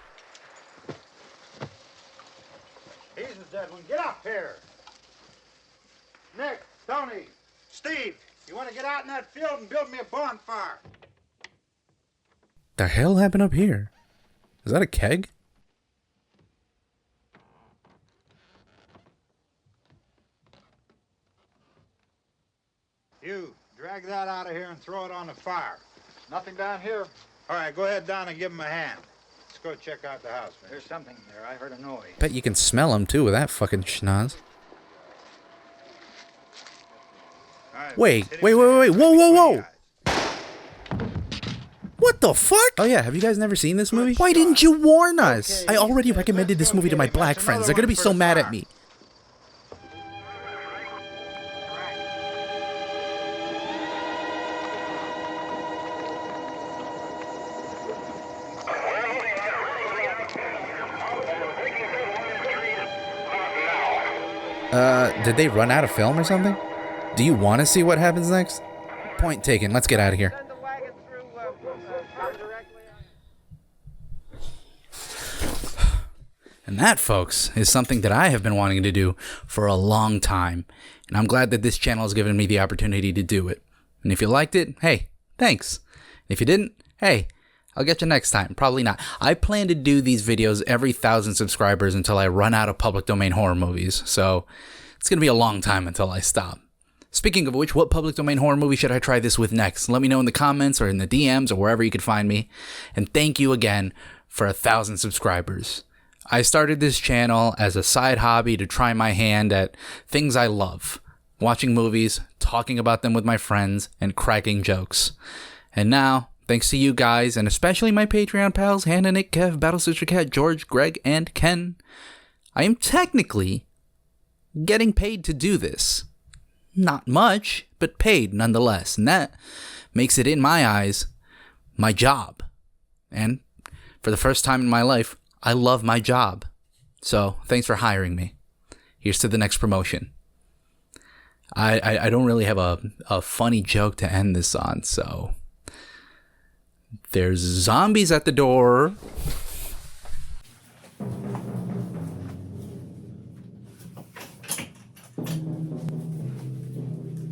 He's the dead one. Get up here. Nick, Tony, Steve, you want to get out in that field and build me a bonfire? The hell happened up here? Is that a keg? You, drag that out of here and throw it on the fire. Nothing down here. All right, go ahead down and give him a hand. Let's go check out the house, man. There's something there. I heard a noise. Bet you can smell him too with that fucking schnoz. Right, wait. Whoa. What the fuck? Oh yeah, have you guys never seen this movie? Why didn't you warn us? I already recommended this movie to my black friends. They're gonna be so mad at me. Did they run out of film or something? Do you want to see what happens next? Point taken. Let's get out of here. And that, folks, is something that I have been wanting to do for a long time. And I'm glad that this channel has given me the opportunity to do it. And if you liked it, hey, thanks. And if you didn't, hey, I'll get you next time. Probably not. I plan to do these videos every 1,000 subscribers until I run out of public domain horror movies. So it's going to be a long time until I stop. Speaking of which, what public domain horror movie should I try this with next? Let me know in the comments or in the DMs or wherever you can find me. And thank you again for 1,000 subscribers. I started this channel as a side hobby to try my hand at things I love. Watching movies, talking about them with my friends, and cracking jokes. And now, thanks to you guys, and especially my Patreon pals, Hanna, Nick, Kev, Battle Sister Cat, George, Greg, and Ken, I am technically getting paid to do this. Not much, but paid nonetheless. And that makes it, in my eyes, my job. And for the first time in my life, I love my job. So, thanks for hiring me. Here's to the next promotion. I don't really have a funny joke to end this on, so... There's zombies at the door.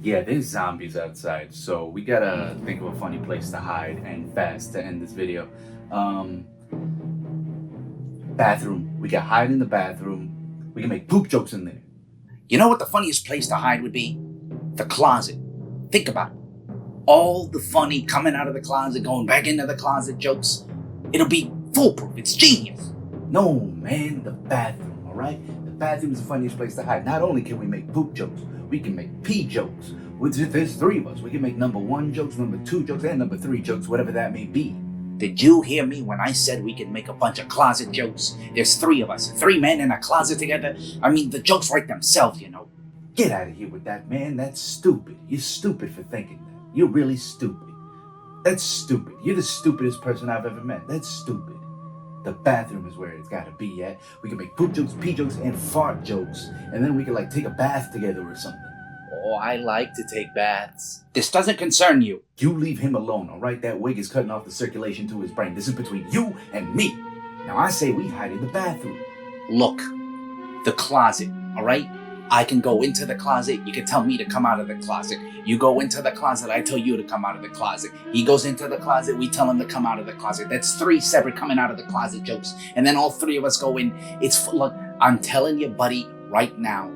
Yeah, there's zombies outside, so we gotta think of a funny place to hide and fast to end this video. Bathroom. We can hide in the bathroom. We can make poop jokes in there. You know what the funniest place to hide would be? The closet. Think about it. All the funny coming out of the closet, going back into the closet jokes. It'll be foolproof. It's genius. No, man, the bathroom, all right? The bathroom is the funniest place to hide. Not only can we make poop jokes, we can make pee jokes. There's 3 of us. We can make number 1 jokes, number 2 jokes, and number 3 jokes, whatever that may be. Did you hear me when I said we can make a bunch of closet jokes? There's 3 of us, 3 men in a closet together. I mean, the jokes write themselves, you know. Get out of here with that, man. That's stupid. You're stupid for thinking that. You're really stupid. That's stupid. You're the stupidest person I've ever met. That's stupid. The bathroom is where it's gotta be at. We can make poop jokes, pee jokes, and fart jokes. And then we can, like, take a bath together or something. Oh, I like to take baths. This doesn't concern you. You leave him alone, all right? That wig is cutting off the circulation to his brain. This is between you and me. Now, I say we hide in the bathroom. Look, the closet, all right? I can go into the closet. You can tell me to come out of the closet. You go into the closet. I tell you to come out of the closet. He goes into the closet. We tell him to come out of the closet. That's 3 separate coming out of the closet jokes. And then all 3 of us go in. Look, I'm telling you, buddy, right now,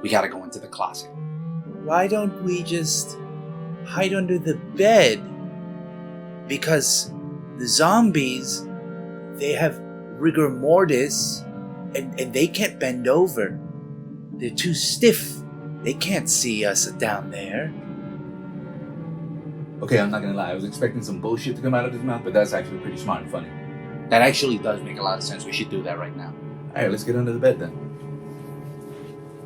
we gotta go into the closet. Why don't we just hide under the bed? Because the zombies, they have rigor mortis, and they can't bend over. They're too stiff. They can't see us down there. Okay, I'm not gonna lie. I was expecting some bullshit to come out of his mouth, but that's actually pretty smart and funny. That actually does make a lot of sense. We should do that right now. All right, let's get under the bed then.